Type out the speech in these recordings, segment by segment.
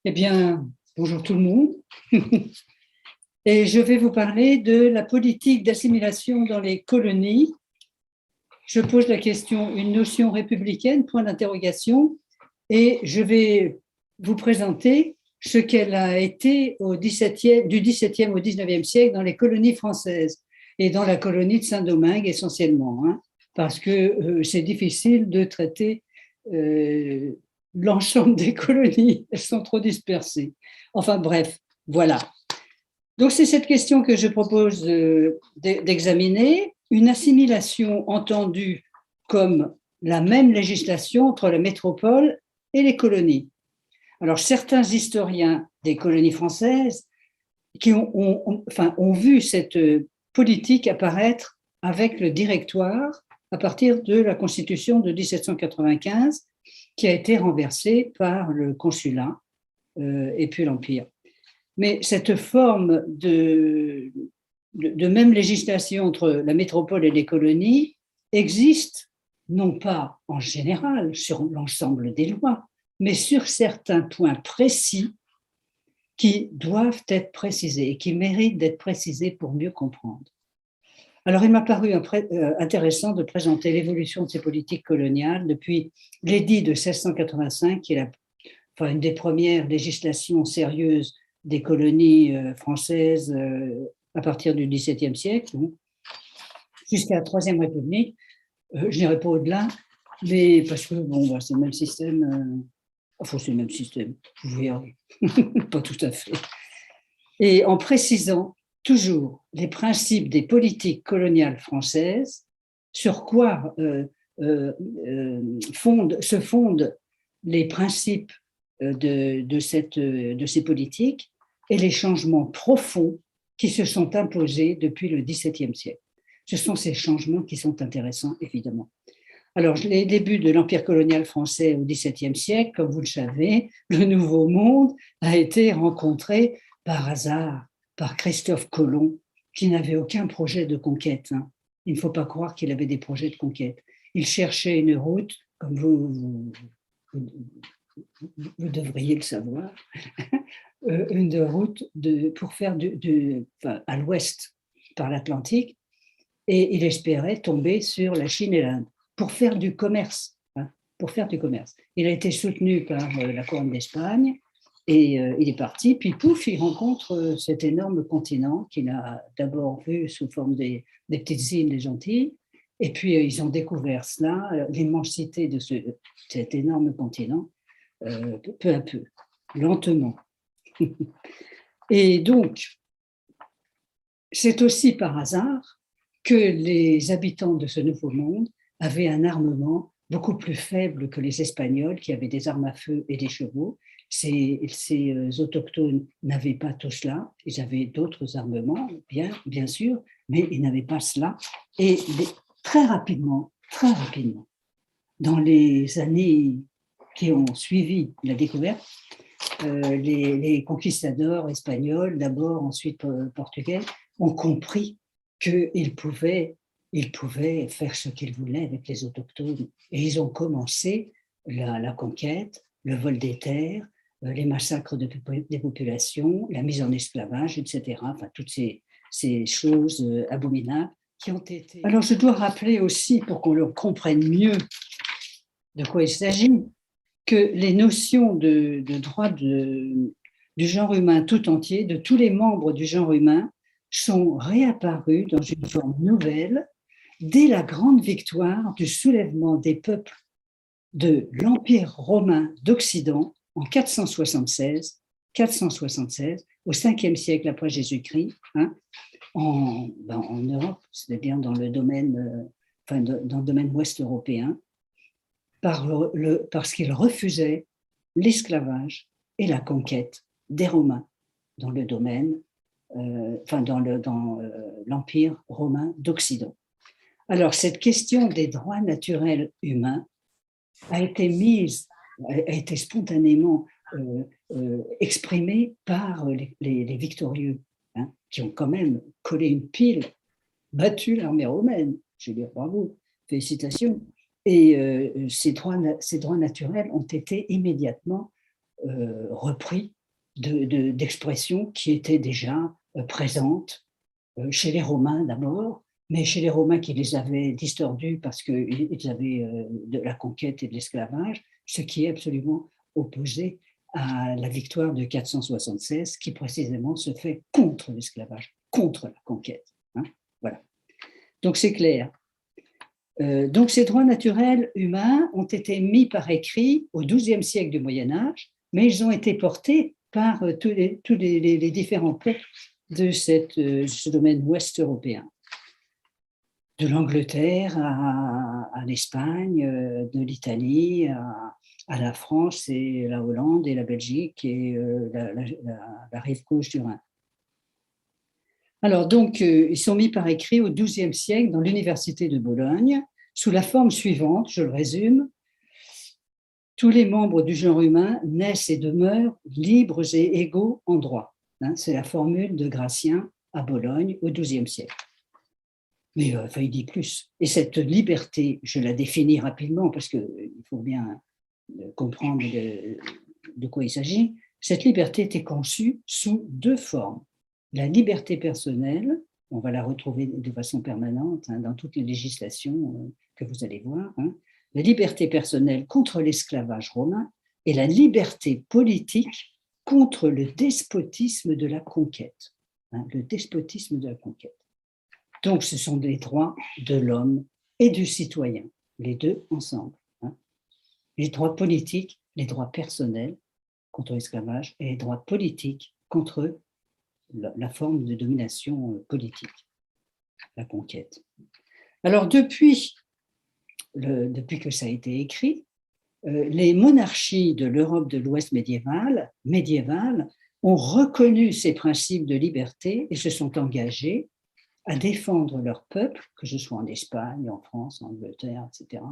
Eh bien, bonjour tout le monde. Et je vais vous parler de la politique d'assimilation dans les colonies. Je pose la question, une notion républicaine, point d'interrogation, et je vais vous présenter ce qu'elle a été du XVIIe au XIXe siècle dans les colonies françaises et dans la colonie de Saint-Domingue essentiellement, parce que c'est difficile de traiter l'ensemble des colonies, elles sont trop dispersées. Enfin bref, voilà. Donc c'est cette question que je propose d'examiner, une assimilation entendue comme la même législation entre la métropole et les colonies. Alors certains historiens des colonies françaises qui ont vu cette politique apparaître avec le Directoire à partir de la Constitution de 1795 qui a été renversée par le Consulat et puis l'Empire. Mais cette forme de même législation entre la métropole et les colonies existe non pas en général sur l'ensemble des lois, mais sur certains points précis qui doivent être précisés et qui méritent d'être précisés pour mieux comprendre. Alors, il m'a paru intéressant de présenter l'évolution de ces politiques coloniales depuis l'édit de 1685, qui est une des premières législations sérieuses des colonies françaises à partir du XVIIe siècle, jusqu'à la Troisième République. Je n'irai pas au-delà, mais parce que c'est le même système. C'est le même système, vous verrez, pas tout à fait. Et en précisant toujours les principes des politiques coloniales françaises, sur quoi se fondent les principes de ces politiques et les changements profonds qui se sont imposés depuis le XVIIe siècle. Ce sont ces changements qui sont intéressants, évidemment. Alors, les débuts de l'Empire colonial français au XVIIe siècle, comme vous le savez, le Nouveau Monde a été rencontré par hasard par Christophe Colomb, qui n'avait aucun projet de conquête. Il ne faut pas croire qu'il avait des projets de conquête. Il cherchait une route, comme vous devriez le savoir, une route pour faire à l'ouest par l'Atlantique, et il espérait tomber sur la Chine et l'Inde pour faire du commerce. Il a été soutenu par la couronne d'Espagne et il est parti, puis pouf, il rencontre cet énorme continent qu'il a d'abord vu sous forme des petites îles des Antilles, et puis ils ont découvert cela, l'immensité de cet énorme continent, peu à peu, lentement. Et donc, c'est aussi par hasard que les habitants de ce nouveau monde avaient un armement beaucoup plus faible que les Espagnols, qui avaient des armes à feu et des chevaux. Ces autochtones n'avaient pas tout cela. Ils avaient d'autres armements, bien sûr, mais ils n'avaient pas cela. Et très rapidement, dans les années qui ont suivi la découverte, les conquistadors espagnols, d'abord, ensuite portugais, ont compris qu'ils pouvaient faire ce qu'ils voulaient avec les autochtones. Et ils ont commencé la conquête, le vol des terres, les massacres des populations, la mise en esclavage, etc. Enfin, toutes ces choses abominables qui ont été... Alors, je dois rappeler aussi, pour qu'on le comprenne mieux de quoi il s'agit, que les notions de droit du genre humain tout entier, de tous les membres du genre humain, sont réapparues dans une forme nouvelle dès la grande victoire du soulèvement des peuples de l'Empire romain d'Occident en 476, au 5e siècle après Jésus-Christ, en Europe, c'est-à-dire dans le domaine, dans le domaine ouest européen, parce qu'ils refusaient l'esclavage et la conquête des Romains dans le domaine, dans l'Empire romain d'Occident. Alors, cette question des droits naturels humains a été spontanément exprimée par les victorieux, qui ont quand même collé une pile, battu l'armée romaine. Je veux dire, bravo, félicitations. Et ces droits naturels ont été immédiatement repris d'expressions qui étaient déjà présentes chez les Romains d'abord, mais chez les Romains qui les avaient distordues parce qu'ils avaient de la conquête et de l'esclavage, ce qui est absolument opposé à la victoire de 476 qui précisément se fait contre l'esclavage, contre la conquête. Hein, voilà. Donc c'est clair. Donc ces droits naturels humains ont été mis par écrit au XIIe siècle du Moyen-Âge, mais ils ont été portés par tous les différents peuples de ce domaine ouest européen, de l'Angleterre à l'Espagne, de l'Italie à la France et la Hollande et la Belgique et la rive gauche du Rhin. Alors donc, ils sont mis par écrit au XIIe siècle dans l'université de Bologne, sous la forme suivante, je le résume: tous les membres du genre humain naissent et demeurent libres et égaux en droit. Hein, c'est la formule de Gratien à Bologne au XIIe siècle. Mais il dit plus. Et cette liberté, je la définis rapidement parce qu'il faut bien comprendre de quoi il s'agit. Cette liberté était conçue sous deux formes. La liberté personnelle, on va la retrouver de façon permanente dans toutes les législations que vous allez voir, la liberté personnelle contre l'esclavage romain et la liberté politique contre le despotisme de la conquête. Le despotisme de la conquête. Donc, ce sont des droits de l'homme et du citoyen, les deux ensemble. Les droits politiques, les droits personnels contre l'esclavage et les droits politiques contre la forme de domination politique, la conquête. Alors, depuis que ça a été écrit, les monarchies de l'Europe de l'Ouest médiévale ont reconnu ces principes de liberté et se sont engagés à défendre leur peuple, que ce soit en Espagne, en France, en Angleterre, etc.,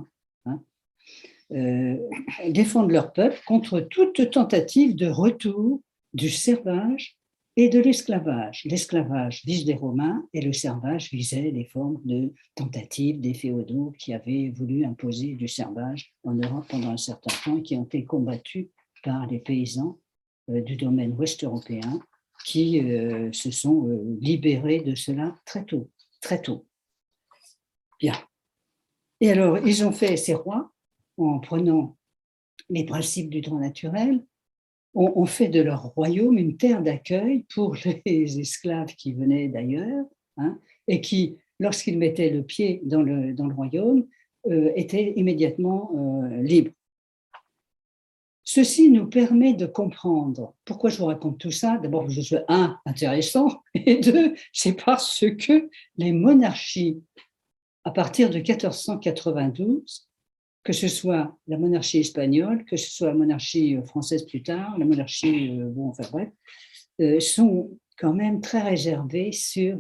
défendre leur peuple contre toute tentative de retour du servage et de l'esclavage. L'esclavage vise les Romains et le servage visait les formes de tentatives des féodaux qui avaient voulu imposer du servage en Europe pendant un certain temps et qui ont été combattus par les paysans du domaine ouest européen qui se sont libérés de cela très tôt, très tôt. Bien. Et alors, ils ont fait ces rois en prenant les principes du droit naturel, ont fait de leur royaume une terre d'accueil pour les esclaves qui venaient d'ailleurs, et qui, lorsqu'ils mettaient le pied dans le royaume, étaient immédiatement libres. Ceci nous permet de comprendre pourquoi je vous raconte tout ça. D'abord, je suis intéressant, et deux, c'est parce que les monarchies, à partir de 1492, que ce soit la monarchie espagnole, que ce soit la monarchie française plus tard, la monarchie, sont quand même très réservées sur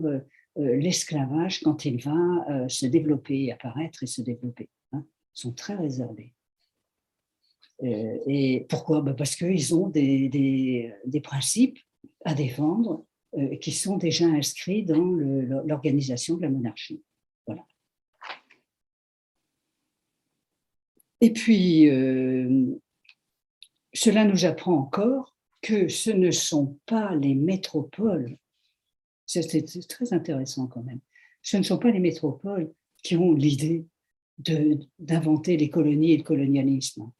l'esclavage quand il va se développer, apparaître et se développer. Sont très réservés. Et pourquoi ? Parce qu'ils ont des principes à défendre qui sont déjà inscrits dans l'organisation de la monarchie. Voilà. Et puis, cela nous apprend encore que ce ne sont pas les métropoles, c'est très intéressant quand même, ce ne sont pas les métropoles qui ont l'idée d'inventer les colonies et le colonialisme,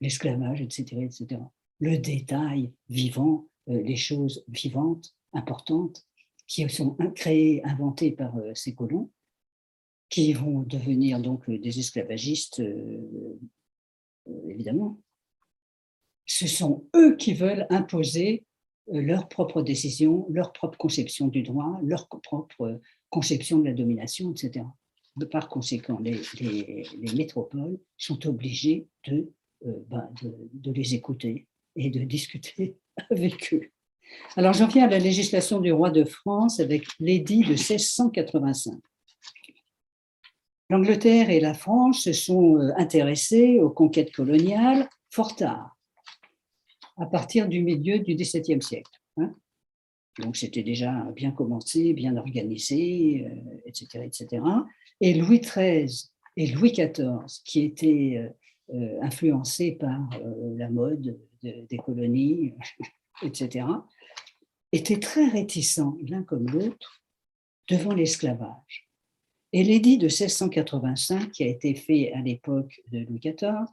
l'esclavage, etc., etc. Le détail vivant, les choses vivantes, importantes, qui sont créées, inventées par ces colons, qui vont devenir donc des esclavagistes, évidemment. Ce sont eux qui veulent imposer leur propre décision, leur propre conception du droit, leur propre conception de la domination, etc. Par conséquent, les métropoles sont obligées de les écouter et de discuter avec eux. Alors, j'en viens à la législation du roi de France avec l'édit de 1685. L'Angleterre et la France se sont intéressées aux conquêtes coloniales fort tard, à partir du milieu du XVIIe siècle. Donc, c'était déjà bien commencé, bien organisé, etc., etc. Et Louis XIII et Louis XIV, qui étaient influencés par la mode des colonies, etc., étaient très réticents, l'un comme l'autre, devant l'esclavage. Et l'édit de 1685, qui a été fait à l'époque de Louis XIV,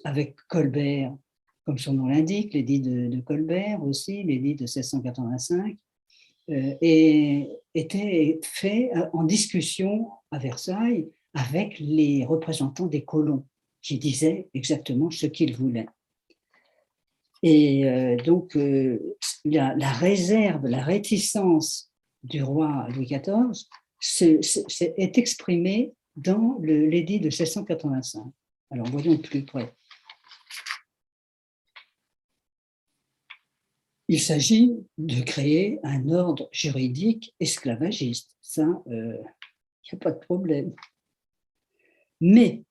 avec Colbert, comme son nom l'indique, l'édit de Colbert aussi, l'édit de 1685, et était fait en discussion à Versailles avec les représentants des colons qui disaient exactement ce qu'ils voulaient. Et donc, la réserve, la réticence du roi Louis XIV est exprimée dans l'édit de 1685. Alors, voyons de plus près. Il s'agit de créer un ordre juridique esclavagiste. Ça, il n'y a pas de problème. Mais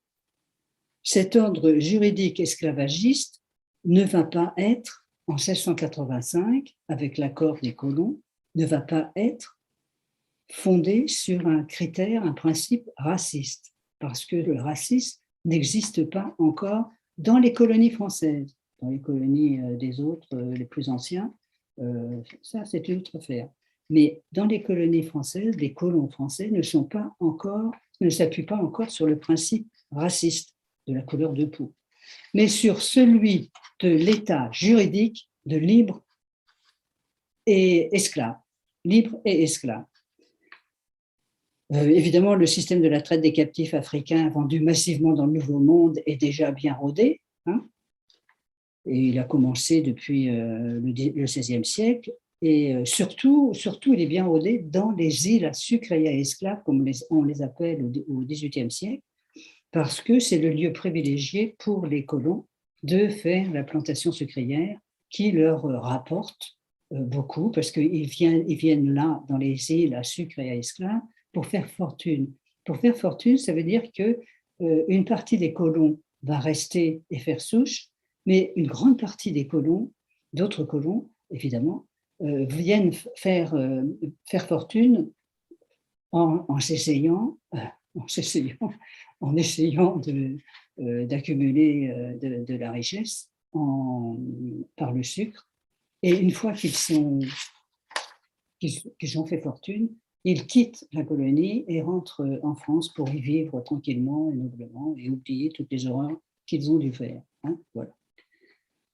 cet ordre juridique esclavagiste ne va pas être, en 1685, avec l'accord des colons, ne va pas être fondé sur un critère, un principe raciste, parce que le racisme n'existe pas encore dans les colonies françaises. Dans les colonies des autres, les plus anciens, ça c'est une autre affaire. Mais dans les colonies françaises, les colons français ne s'appuient pas encore sur le principe raciste de la couleur de peau, mais sur celui de l'état juridique de libre et esclave. Libre et esclave. Évidemment, le système de la traite des captifs africains vendu massivement dans le Nouveau Monde est déjà bien rodé, hein, et il a commencé depuis le XVIe siècle, et surtout, il est bien rodé dans les îles à sucre et à esclaves, comme on les appelle au XVIIIe siècle, parce que c'est le lieu privilégié pour les colons de faire la plantation sucrière qui leur rapporte beaucoup, parce qu'ils viennent là, dans les îles à sucre et à esclaves, pour faire fortune. Pour faire fortune, ça veut dire qu'une partie des colons va rester et faire souche, mais une grande partie des colons, d'autres colons, évidemment, viennent faire fortune en essayant d'accumuler de la richesse par le sucre. Et une fois qu'ils ont fait fortune, ils quittent la colonie et rentrent en France pour y vivre tranquillement et noblement et oublier toutes les horreurs qu'ils ont dû faire. Hein, voilà.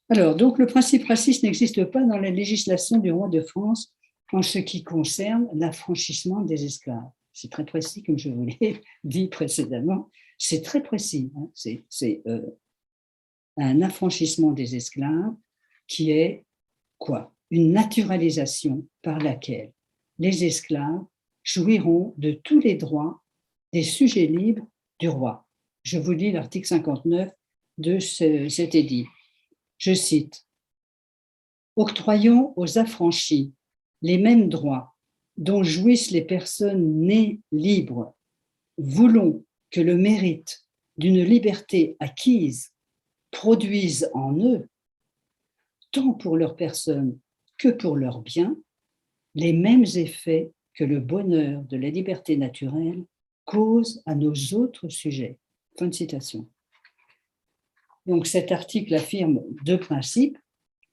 Alors, donc, le principe raciste n'existe pas dans la législation du roi de France en ce qui concerne l'affranchissement des esclaves. C'est très précis, comme je vous l'ai dit précédemment. C'est très précis. Hein. C'est un affranchissement des esclaves qui est quoi? Une naturalisation par laquelle les esclaves jouiront de tous les droits des sujets libres du roi. Je vous lis l'article 59 de cet édit. Je cite: « Octroyons aux affranchis les mêmes droits dont jouissent les personnes nées libres. Voulons que le mérite d'une liberté acquise produise en eux, tant pour leur personne que pour leurs biens, les mêmes effets que le bonheur de la liberté naturelle cause à nos autres sujets. » Fin de citation. Donc cet article affirme deux principes,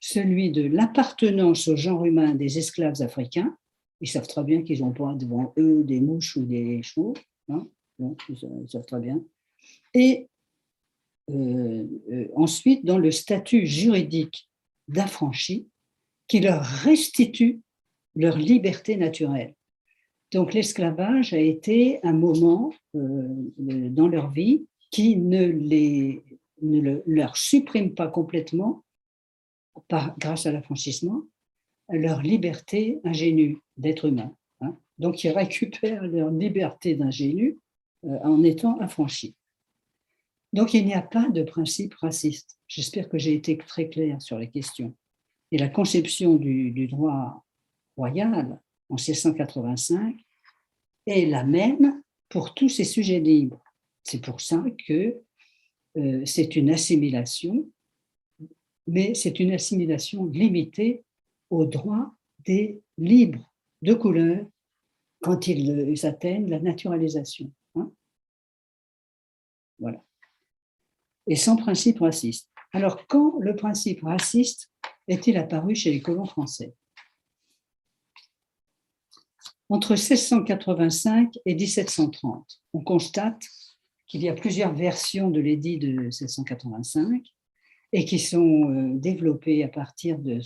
celui de l'appartenance au genre humain des esclaves africains. Ils savent très bien qu'ils n'ont pas devant eux des mouches ou des chevaux, hein, bon, ils savent très bien. Et ensuite, dans le statut juridique d'affranchis qui leur restitue leur liberté naturelle. Donc l'esclavage a été un moment dans leur vie qui ne leur supprime pas complètement, grâce à l'affranchissement, leur liberté ingénue d'être humain. Hein. Donc ils récupèrent leur liberté d'ingénu en étant affranchis. Donc il n'y a pas de principe raciste. J'espère que j'ai été très claire sur les questions. Et la conception du droit royal en 1685 est la même pour tous ces sujets libres. C'est pour ça que c'est une assimilation, mais c'est une assimilation limitée aux droits des libres de couleur quand ils atteignent la naturalisation. Hein. Voilà. et sans principe raciste. Alors, quand le principe raciste est-il apparu chez les colons français? Entre 1685 et 1730, on constate qu'il y a plusieurs versions de l'édit de 1685 et qui sont développées à partir de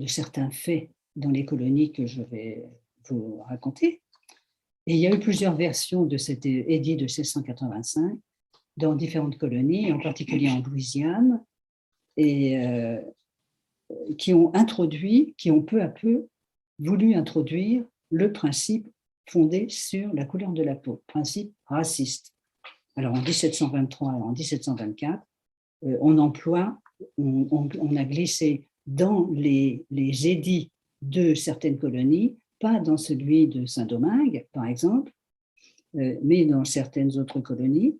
certains faits dans les colonies que je vais vous raconter. Et il y a eu plusieurs versions de cet édit de 1685 dans différentes colonies, en particulier en Louisiane, et qui ont peu à peu voulu introduire le principe fondé sur la couleur de la peau, principe raciste. Alors en 1723 et en 1724, on a glissé dans les édits de certaines colonies, pas dans celui de Saint-Domingue, par exemple, mais dans certaines autres colonies,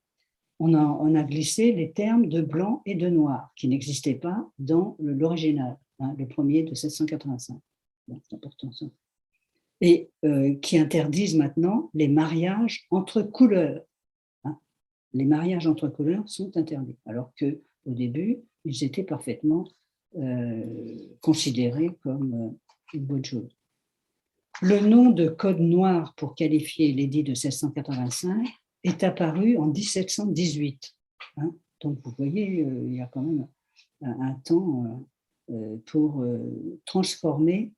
on a glissé les termes de blanc et de noir, qui n'existaient pas dans l'original, le premier de 1785. Bon, c'est important ça. Et qui interdisent maintenant les mariages entre couleurs. Les mariages entre couleurs sont interdits, alors qu'au début, ils étaient parfaitement considérés comme une bonne chose. Le nom de code noir pour qualifier l'édit de 1685 est apparu en 1718. Donc, vous voyez, il y a quand même un temps pour transformer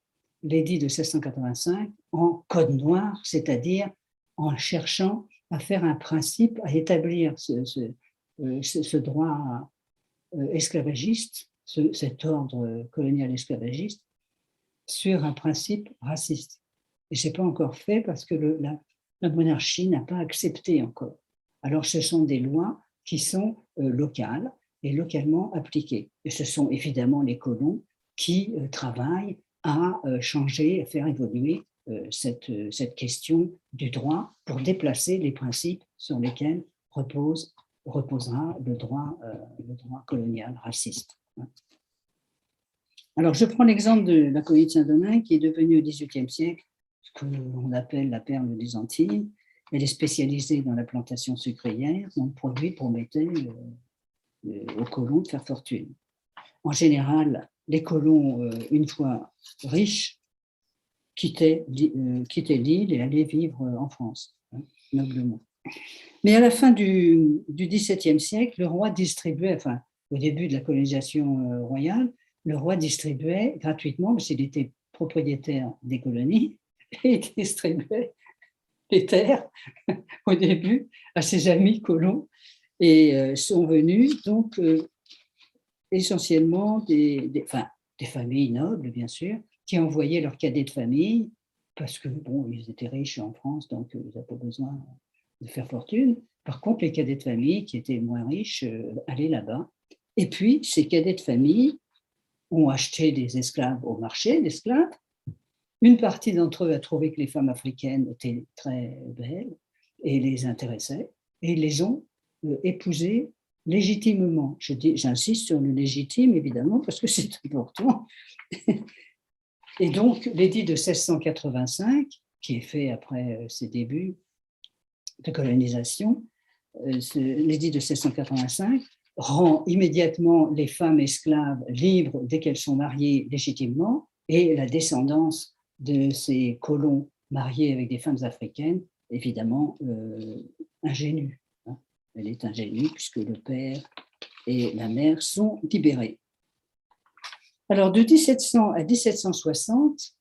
l'édit de 1685 en code noir, c'est-à-dire en cherchant à faire un principe, à établir ce droit esclavagiste, cet ordre colonial esclavagiste, sur un principe raciste. Et ce n'est pas encore fait parce que la monarchie n'a pas accepté encore. Alors, ce sont des lois qui sont locales et localement appliquées. Et ce sont évidemment les colons qui travaillent à changer, à faire évoluer cette question du droit pour déplacer les principes sur lesquels reposera le droit colonial raciste. Alors, je prends l'exemple de la colonie de Saint-Domingue qui est devenue au XVIIIe siècle ce qu'on appelle la perle des Antilles. Elle est spécialisée dans la plantation sucrière, dont le produit promettait aux colons de faire fortune. En général, les colons, une fois riches, quittaient l'île et allaient vivre en France, noblement. Mais à la fin du XVIIe siècle, le roi distribuait, enfin, au début de la colonisation royale, le roi distribuait gratuitement, parce qu'il était propriétaire des colonies, et il distribuait les terres au début à ses amis colons, et sont venus donc essentiellement des familles nobles, bien sûr, qui envoyaient leurs cadets de famille, parce que, bon, ils étaient riches en France, donc ils n'avaient pas besoin de faire fortune. Par contre, les cadets de famille qui étaient moins riches allaient là-bas. Et puis, ces cadets de famille ont acheté des esclaves au marché d'esclaves. Une partie d'entre eux a trouvé que les femmes africaines étaient très belles et les intéressaient, et ils les ont épousées légitimement. J'insiste sur le légitime, évidemment, parce que c'est important. Et donc, l'édit de 1685, qui est fait après ses débuts de colonisation, l'édit de 1685 rend immédiatement les femmes esclaves libres dès qu'elles sont mariées légitimement, et la descendance de ces colons mariés avec des femmes africaines, évidemment, ingénue. Elle est ingénue puisque le père et la mère sont libérés. Alors, de 1700 à 1760,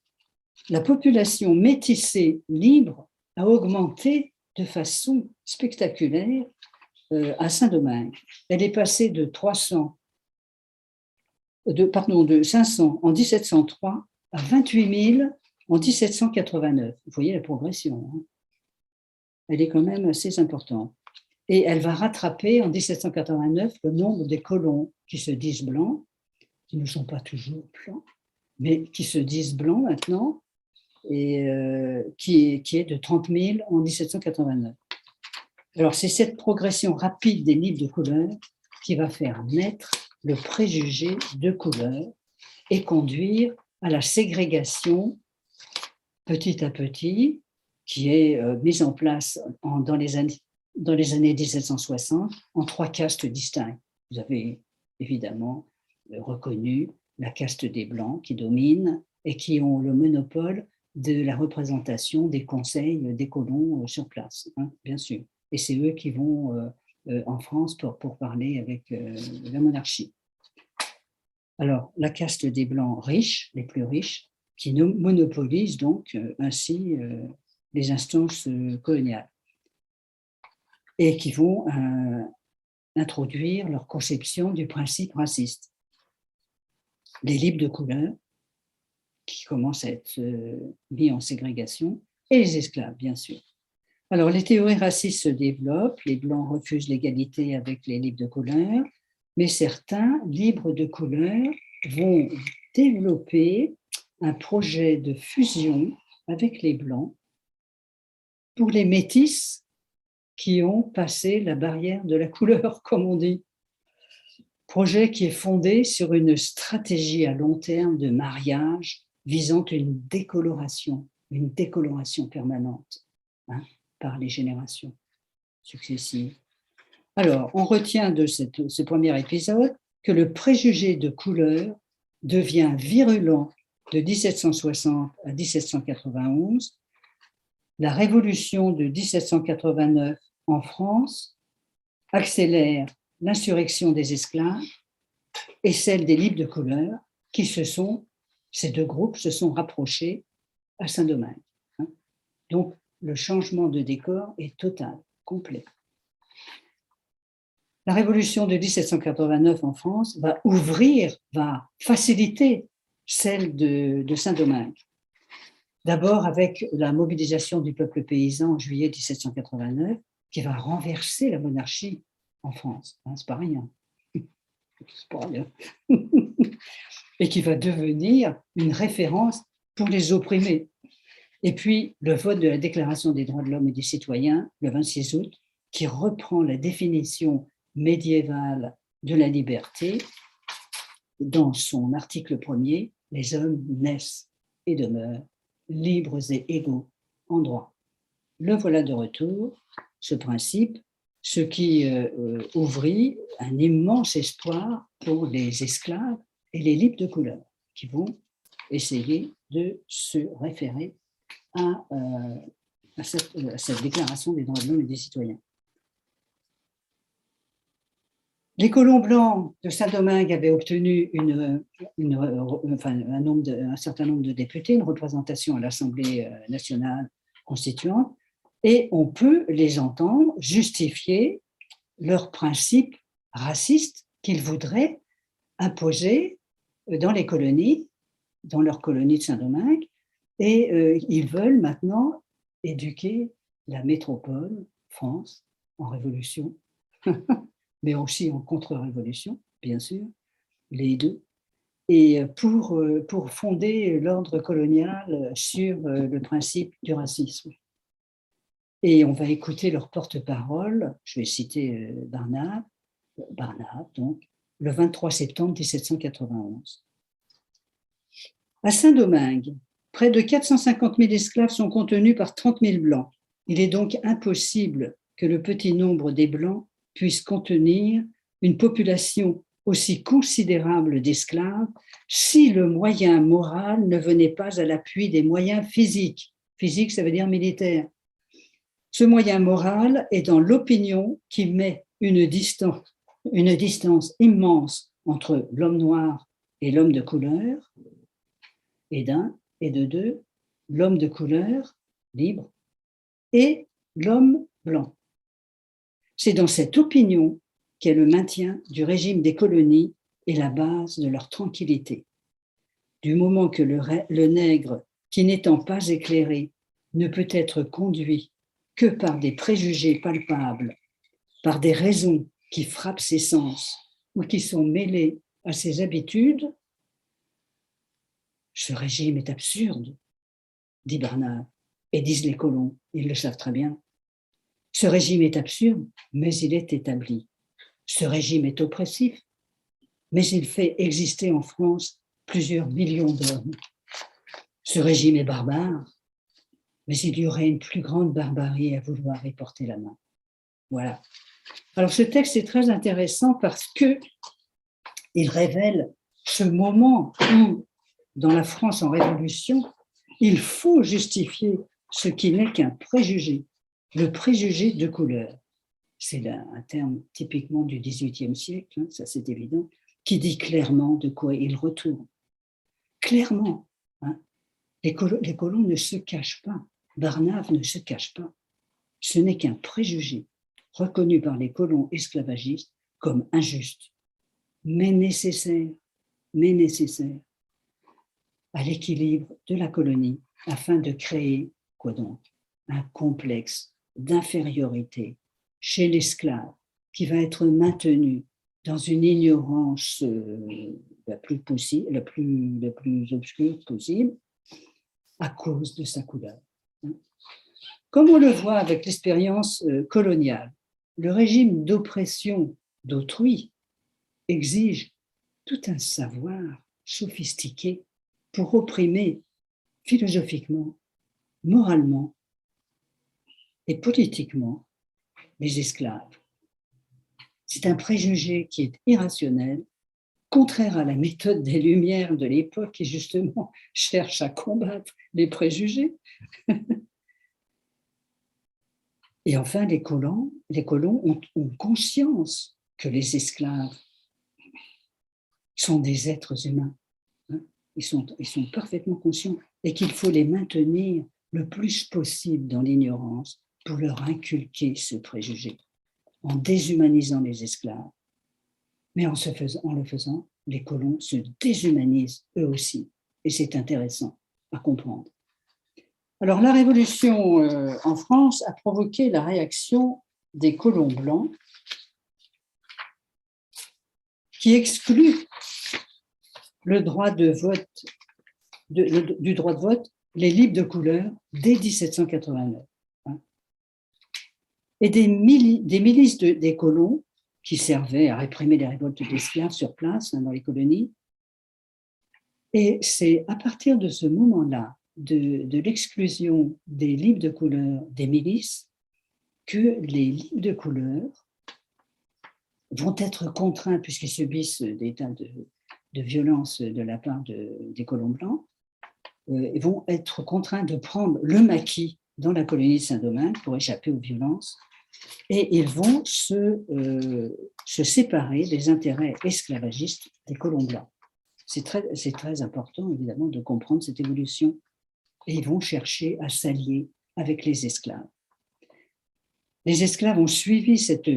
la population métissée libre a augmenté de façon spectaculaire à Saint-Domingue. Elle est passée de 500 en 1703 à 28 000 en 1789. Vous voyez la progression. Elle est quand même assez importante. Et elle va rattraper en 1789 le nombre des colons qui se disent blancs, qui ne sont pas toujours blancs, mais qui se disent blancs maintenant, et qui est de 30 000 en 1789. Alors, c'est cette progression rapide des livres de couleur qui va faire naître le préjugé de couleur et conduire à la ségrégation petit à petit qui est mise en place dans les années dans les années 1760 en 3 castes distinctes. Vous avez évidemment reconnu la caste des Blancs qui domine et qui ont le monopole de la représentation des conseils des colons sur place, hein, bien sûr. Et c'est eux qui vont en France pour parler avec la monarchie. Alors, la caste des Blancs riches, les plus riches, qui monopolisent donc ainsi les instances coloniales et qui vont introduire leur conception du principe raciste. Les libres de couleur, qui commencent à être mis en ségrégation, et les esclaves, bien sûr. Alors, les théories racistes se développent, les Blancs refusent l'égalité avec les libres de couleur, mais certains libres de couleur vont développer un projet de fusion avec les Blancs pour les métis qui ont passé la barrière de la couleur, comme on dit. Projet qui est fondé sur une stratégie à long terme de mariage visant une décoloration permanente, hein, par les générations successives. Alors, on retient de ce premier épisode que le préjugé de couleur devient virulent de 1760 à 1791. La révolution de 1789 en France accélère l'insurrection des esclaves et celle des libres de couleur, ces deux groupes se sont rapprochés à Saint-Domingue. Donc, le changement de décor est total, complet. La révolution de 1789 en France va faciliter celle de Saint-Domingue. D'abord avec la mobilisation du peuple paysan en juillet 1789, qui va renverser la monarchie en France. C'est pas rien. C'est pas rien. Et qui va devenir une référence pour les opprimés. Et puis, le vote de la Déclaration des droits de l'homme et des citoyens, le 26 août, qui reprend la définition médiévale de la liberté. Dans son article 1er, les hommes naissent et demeurent libres et égaux en droit. Le voilà de retour, ce principe, ce qui ouvrit un immense espoir pour les esclaves et les libres de couleur, qui vont essayer de se référer à cette déclaration des droits de l'homme et des citoyens. Les colons blancs de Saint-Domingue avaient obtenu un certain nombre de députés, une représentation à l'Assemblée nationale constituante, et on peut les entendre justifier leurs principes racistes qu'ils voudraient imposer dans les colonies, dans leur colonie de Saint-Domingue, et ils veulent maintenant éduquer la métropole, France, en révolution, mais aussi en contre-révolution, bien sûr, les deux, et pour fonder l'ordre colonial sur le principe du racisme. Et on va écouter leur porte-parole, je vais citer Barnave, donc, le 23 septembre 1791. À Saint-Domingue, près de 450 000 esclaves sont contenus par 30 000 Blancs. Il est donc impossible que le petit nombre des Blancs puisse contenir une population aussi considérable d'esclaves si le moyen moral ne venait pas à l'appui des moyens physiques. Physique, ça veut dire militaire. Ce moyen moral est dans l'opinion qui met une distance immense entre l'homme noir et l'homme de couleur, et d'un, et de deux, l'homme de couleur, libre, et l'homme blanc. C'est dans cette opinion qu'est le maintien du régime des colonies et la base de leur tranquillité. Du moment que le nègre, qui n'étant pas éclairé, ne peut être conduit que par des préjugés palpables, par des raisons qui frappent ses sens ou qui sont mêlées à ses habitudes, ce régime est absurde, dit Barnave, et disent les colons, ils le savent très bien. Ce régime est absurde, mais il est établi. Ce régime est oppressif, mais il fait exister en France plusieurs millions d'hommes. Ce régime est barbare, mais il y aurait une plus grande barbarie à vouloir y porter la main. Voilà. Alors, ce texte est très intéressant parce qu'il révèle ce moment où, dans la France en révolution, il faut justifier ce qui n'est qu'un préjugé, le préjugé de couleur. C'est un terme typiquement du XVIIIe siècle, hein, ça c'est évident, qui dit clairement de quoi il retourne. Clairement, hein, les colons ne se cachent pas, Barnave ne se cache pas. Ce n'est qu'un préjugé reconnu par les colons esclavagistes comme injuste, mais nécessaire à l'équilibre de la colonie afin de créer, quoi donc, un complexe d'infériorité chez l'esclave qui va être maintenu dans une ignorance la plus obscure possible à cause de sa couleur. Comme on le voit avec l'expérience coloniale, le régime d'oppression d'autrui exige tout un savoir sophistiqué pour opprimer philosophiquement, moralement et politiquement les esclaves. C'est un préjugé qui est irrationnel, contraire à la méthode des Lumières de l'époque qui justement cherche à combattre les préjugés. Et enfin, les colons ont conscience que les esclaves sont des êtres humains. Ils sont parfaitement conscients et qu'il faut les maintenir le plus possible dans l'ignorance pour leur inculquer ce préjugé, en déshumanisant les esclaves. Mais en le faisant, les colons se déshumanisent eux aussi. Et c'est intéressant à comprendre. Alors, la Révolution en France a provoqué la réaction des colons blancs qui excluent le droit de vote, du droit de vote les libres de couleur dès 1789. Et des milices des colons qui servaient à réprimer les révoltes d'esclaves sur place, dans les colonies. Et c'est à partir de ce moment-là, de l'exclusion des libres de couleur des milices, que les libres de couleur vont être contraints, puisqu'ils subissent des tas de violences de la part des colons blancs, vont être contraints de prendre le maquis dans la colonie de Saint-Domingue pour échapper aux violences, et ils vont se séparer des intérêts esclavagistes des colons blancs. C'est très important, évidemment, de comprendre cette évolution. Et ils vont chercher à s'allier avec les esclaves. Les esclaves ont suivi cette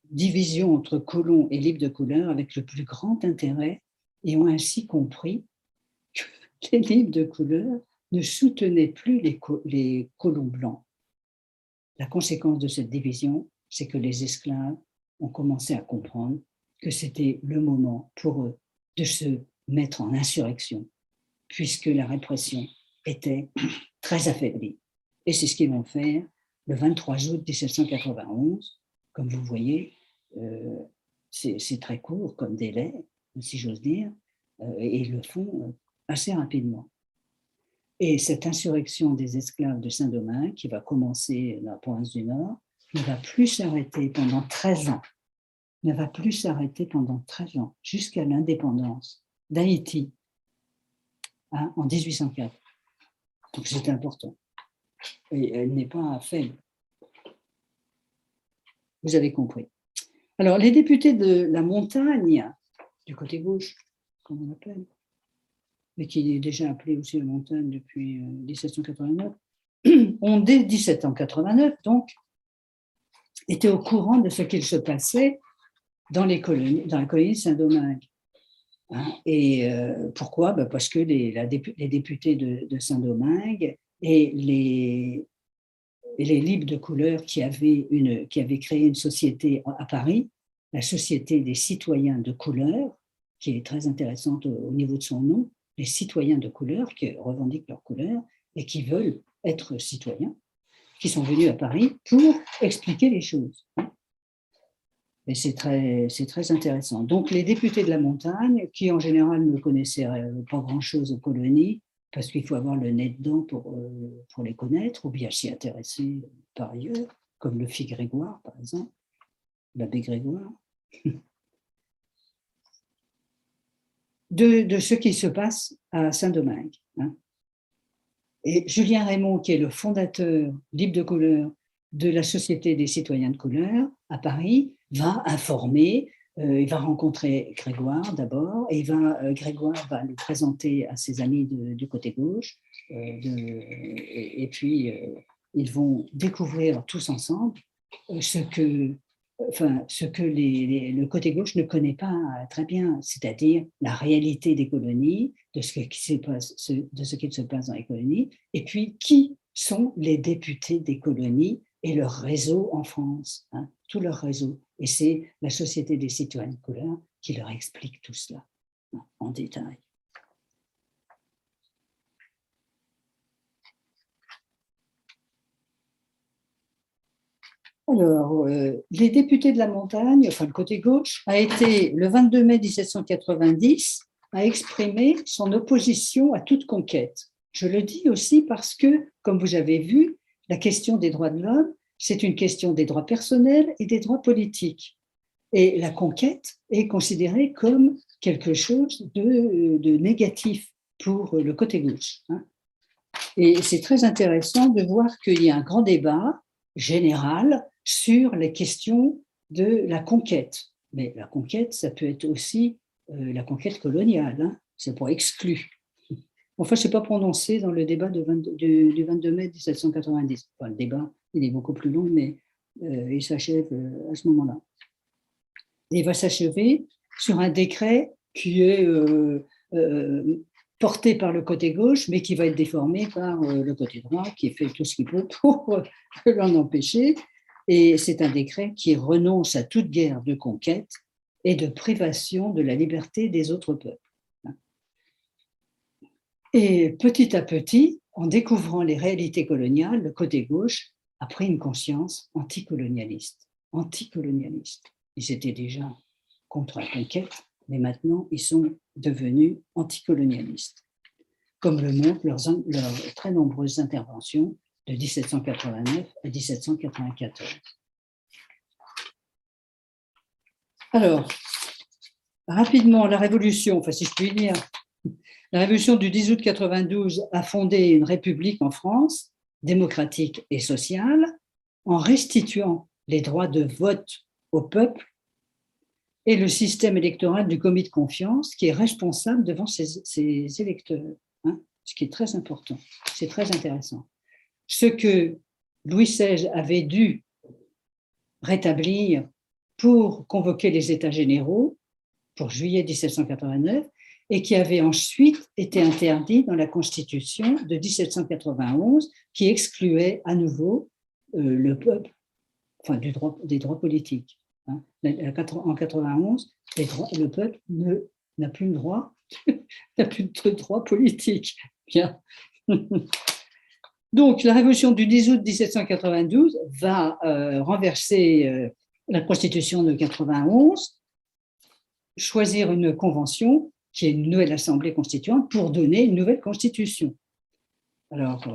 division entre colons et libres de couleur avec le plus grand intérêt et ont ainsi compris que les libres de couleur ne soutenaient plus les colons blancs. La conséquence de cette division, c'est que les esclaves ont commencé à comprendre que c'était le moment pour eux de se mettre en insurrection, puisque la répression était très affaiblie. Et c'est ce qu'ils vont faire le 23 août 1791. Comme vous voyez, c'est très court comme délai, si j'ose dire, et ils le font assez rapidement. Et cette insurrection des esclaves de Saint-Domingue, qui va commencer dans la province du Nord, ne va plus s'arrêter pendant 13 ans. Ne va plus s'arrêter pendant 13 ans, jusqu'à l'indépendance d'Haïti, en 1804. Donc c'est important. Et elle n'est pas faible. Vous avez compris. Alors, les députés de la montagne, du côté gauche, comme on l'appelle, mais qui est déjà appelé aussi la montagne depuis 1789, ont dès 1789, donc, été au courant de ce qu'il se passait dans la colonie de Saint-Domingue. Et pourquoi ? Parce que les députés de Saint-Domingue et les libres de couleur qui avaient créé une société à Paris, la Société des citoyens de couleur, qui est très intéressante au niveau de son nom, les citoyens de couleur qui revendiquent leur couleur et qui veulent être citoyens, qui sont venus à Paris pour expliquer les choses. Et c'est très intéressant. Donc, les députés de la montagne, qui en général ne connaissaient pas grand-chose aux colonies, parce qu'il faut avoir le nez dedans pour les connaître, ou bien s'y intéresser par ailleurs, comme le fit Grégoire, par exemple, l'abbé Grégoire, de ce qui se passe à Saint-Domingue. Hein. Et Julien Raymond, qui est le fondateur, libre de couleur, de la Société des citoyens de couleur à Paris, va informer, il va rencontrer Grégoire d'abord, et Grégoire va le présenter à ses amis du côté gauche, et puis ils vont découvrir tous ensemble ce que le côté gauche ne connaît pas très bien, c'est-à-dire la réalité des colonies, de ce qui se passe dans les colonies, et puis qui sont les députés des colonies et leur réseau en France, hein, tout leur réseau. Et c'est la Société des citoyens de couleur qui leur explique tout cela, hein, en détail. Alors, les députés de la montagne, enfin le côté gauche, a été, le 22 mai 1790, a exprimé son opposition à toute conquête. Je le dis aussi parce que, comme vous avez vu, la question des droits de l'homme, c'est une question des droits personnels et des droits politiques. Et la conquête est considérée comme quelque chose de négatif pour le côté gauche. Hein. Et c'est très intéressant de voir qu'il y a un grand débat général sur les questions de la conquête. Mais la conquête, ça peut être aussi la conquête coloniale, hein, c'est pas exclu. Enfin, ce n'est pas prononcé dans le débat du 22 mai 1790. Enfin, le débat, il est beaucoup plus long, mais il s'achève à ce moment-là. Il va s'achever sur un décret qui est porté par le côté gauche, mais qui va être déformé par le côté droit, qui fait tout ce qu'il peut pour l'en empêcher. Et c'est un décret qui renonce à toute guerre de conquête et de privation de la liberté des autres peuples. Et petit à petit, en découvrant les réalités coloniales, le côté gauche a pris une conscience anticolonialiste. Ils étaient déjà contre la conquête, mais maintenant, ils sont devenus anticolonialistes, comme le montrent leurs très nombreuses interventions de 1789 à 1794. Alors, rapidement, la Révolution, enfin si je puis dire, la Révolution du 10 août 92 a fondé une république en France, démocratique et sociale, en restituant les droits de vote au peuple et le système électoral du commis de confiance qui est responsable devant ses électeurs, hein, ce qui est très important, c'est très intéressant. Ce que Louis XVI avait dû rétablir pour convoquer les États généraux pour juillet 1789 et qui avait ensuite été interdit dans la Constitution de 1791 qui excluait à nouveau le peuple, enfin des droits politiques. Hein. En 91, le peuple n'a plus de droit, n'a plus de droit politique. Bien. Donc, la révolution du 10 août 1792 va renverser la Constitution de 91, choisir une convention qui est une nouvelle assemblée constituante pour donner une nouvelle constitution. Alors,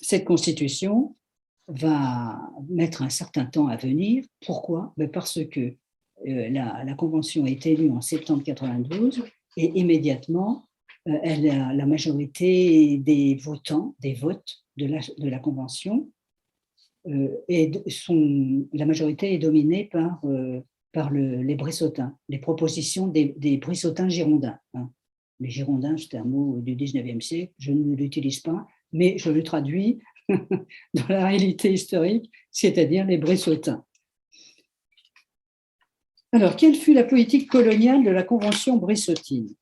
cette constitution va mettre un certain temps à venir. Pourquoi ? Parce que la convention est élue en septembre 92 et immédiatement, elle a la majorité des votants, des votes de la convention, et la majorité est dominée par les Bressotins, les propositions des Bressotins girondins. Hein. Les Girondins, c'est un mot du 19e siècle, je ne l'utilise pas, mais je le traduis dans la réalité historique, c'est-à-dire les Bressotins. Alors, quelle fut la politique coloniale de la Convention bressotine ?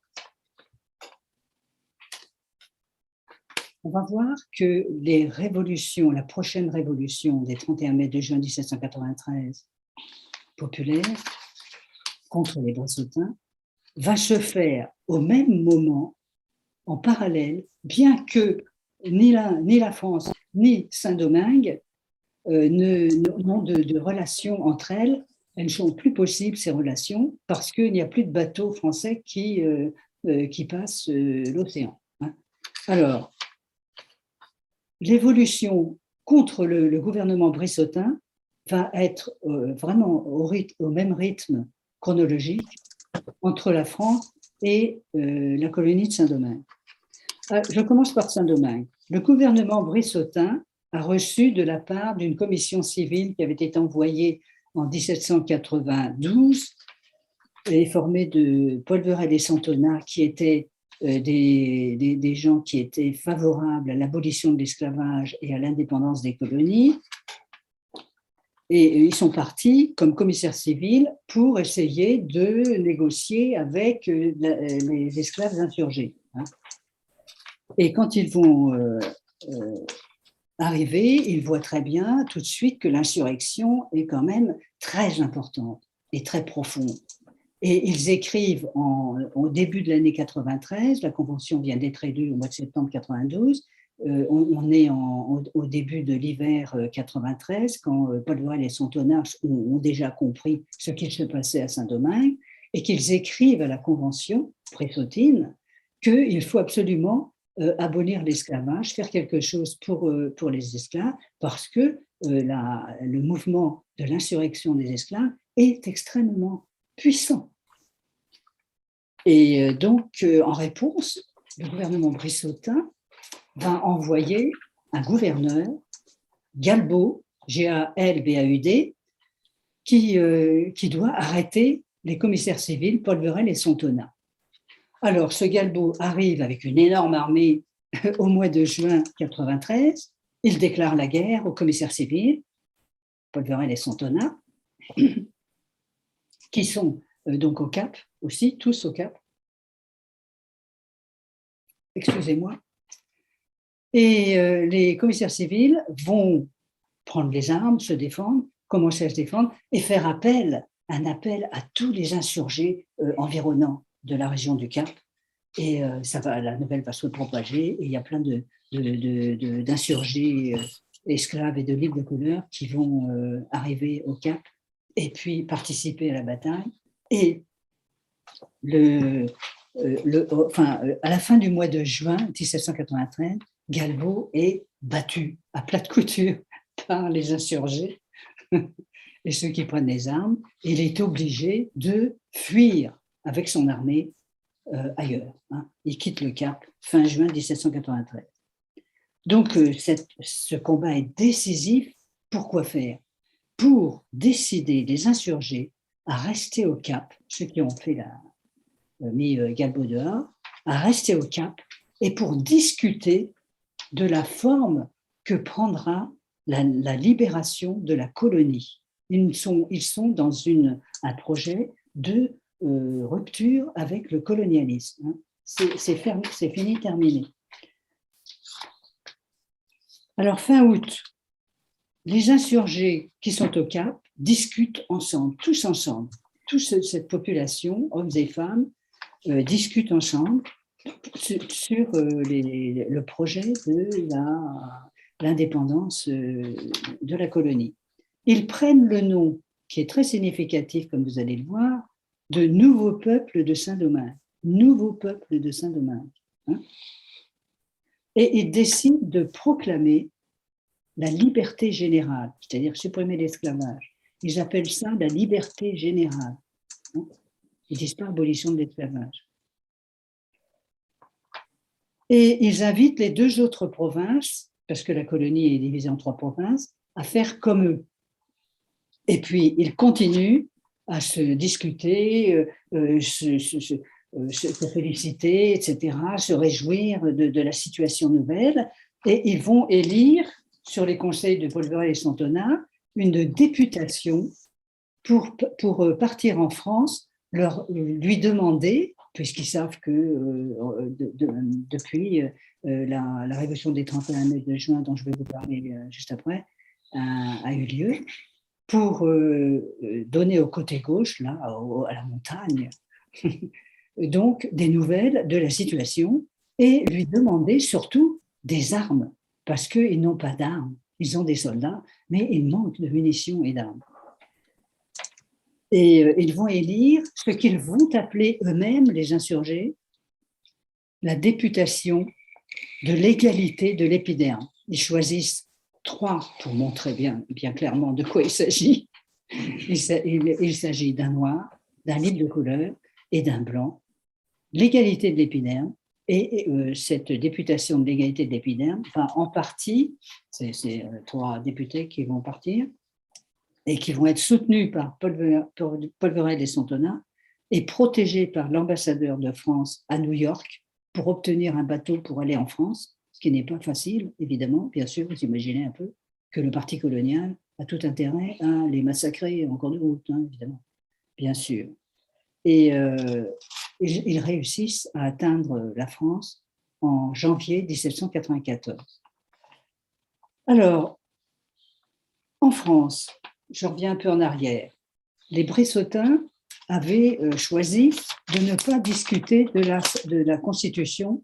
On va voir que les révolutions, la prochaine révolution des 31 mai de juin 1793, populaire, contre les Bressotins, va se faire au même moment, en parallèle, bien que ni la France ni Saint-Domingue n'ont de relations entre elles. Elles ne sont plus possibles, ces relations, parce qu'il n'y a plus de bateaux français qui passent l'océan. Hein. Alors, l'évolution contre le gouvernement brissotin va être vraiment au même rythme chronologique entre la France et la colonie de Saint-Domingue. Je commence par Saint-Domingue. Le gouvernement brissotin a reçu de la part d'une commission civile qui avait été envoyée en 1792 et formée de Paul Verel et Santona, qui étaient des gens qui étaient favorables à l'abolition de l'esclavage et à l'indépendance des colonies. Et ils sont partis comme commissaires civils pour essayer de négocier avec les esclaves insurgés. Et quand ils vont arriver, ils voient très bien tout de suite que l'insurrection est quand même très importante et très profonde. Et ils écrivent au début de l'année 93, la convention vient d'être élue au mois de septembre 92, on est au début de l'hiver 93, quand Paul Verel et Santona ont déjà compris ce qu'il se passait à Saint-Domingue, et qu'ils écrivent à la convention brissotine qu'il faut absolument abolir l'esclavage, faire quelque chose pour les esclaves, parce que le mouvement de l'insurrection des esclaves est extrêmement puissant. Et donc, en réponse, le gouvernement brissotin va envoyer un gouverneur, Galbaud, Galbaud, qui doit arrêter les commissaires civils Paul Verel et Santona. Alors, ce Galbaud arrive avec une énorme armée au mois de juin 93. Il déclare la guerre aux commissaires civils, Paul Verel et Santona, qui sont donc au Cap aussi, tous au Cap. Excusez-moi. Et les commissaires civils vont prendre les armes, se défendre, commencer à se défendre et faire un appel à tous les insurgés environnants de la région du Cap. Et la nouvelle va se propager et il y a plein d'insurgés esclaves et de libres de couleur qui vont arriver au Cap et puis participer à la bataille. Et à la fin du mois de juin 1793, Galbaud est battu à plate couture par les insurgés et ceux qui prennent les armes. Il est obligé de fuir avec son armée ailleurs. Il quitte le Cap fin juin 1793. Donc, ce combat est décisif. Pourquoi faire? Pour décider les insurgés à rester au Cap, ceux qui ont mis Galbaud dehors, à rester au Cap et pour discuter de la forme que prendra la libération de la colonie. Ils sont dans un projet de rupture avec le colonialisme. C'est fini, terminé. Alors, fin août, les insurgés qui sont au Cap discutent ensemble, toute cette population, hommes et femmes, discutent ensemble sur le projet de l'indépendance de la colonie. Ils prennent le nom, qui est très significatif, comme vous allez le voir, de Nouveau Peuple de Saint-Domingue. Nouveau Peuple de Saint-Domingue. Et ils décident de proclamer la liberté générale, c'est-à-dire supprimer l'esclavage. Ils appellent ça la liberté générale. Ils ne disent pas abolition de l'esclavage. Et ils invitent les deux autres provinces, parce que la colonie est divisée en 3 provinces, à faire comme eux. Et puis, ils continuent à se discuter, se féliciter, etc., se réjouir de la situation nouvelle. Et ils vont élire, sur les conseils de Paul Verel et Santona, une députation pour partir en France, lui demander, puisqu'ils savent que depuis la révolution des 31 mai de juin, dont je vais vous parler juste après, a eu lieu, pour donner au côté gauche, là, à la montagne, donc des nouvelles de la situation et lui demander surtout des armes, parce qu'ils n'ont pas d'armes. Ils ont des soldats, mais ils manquent de munitions et d'armes. Et ils vont élire ce qu'ils vont appeler eux-mêmes, les insurgés, la députation de l'égalité de l'épiderme. Ils choisissent trois pour montrer bien clairement de quoi il s'agit. Il s'agit d'un noir, d'un libre de couleur et d'un blanc. L'égalité de l'épiderme, et cette députation de l'égalité de l'épiderme va en partie, c'est trois députés qui vont partir, et qui vont être soutenus par Paul Verhaeghe et Santona, et protégés par l'ambassadeur de France à New York pour obtenir un bateau pour aller en France, ce qui n'est pas facile, évidemment. Bien sûr, vous imaginez un peu que le parti colonial a tout intérêt à les massacrer en cours de route, hein, évidemment, bien sûr. Et ils réussissent à atteindre la France en janvier 1794. Alors, en France, je reviens un peu en arrière, les Bressotins avaient choisi de ne pas discuter de la Constitution,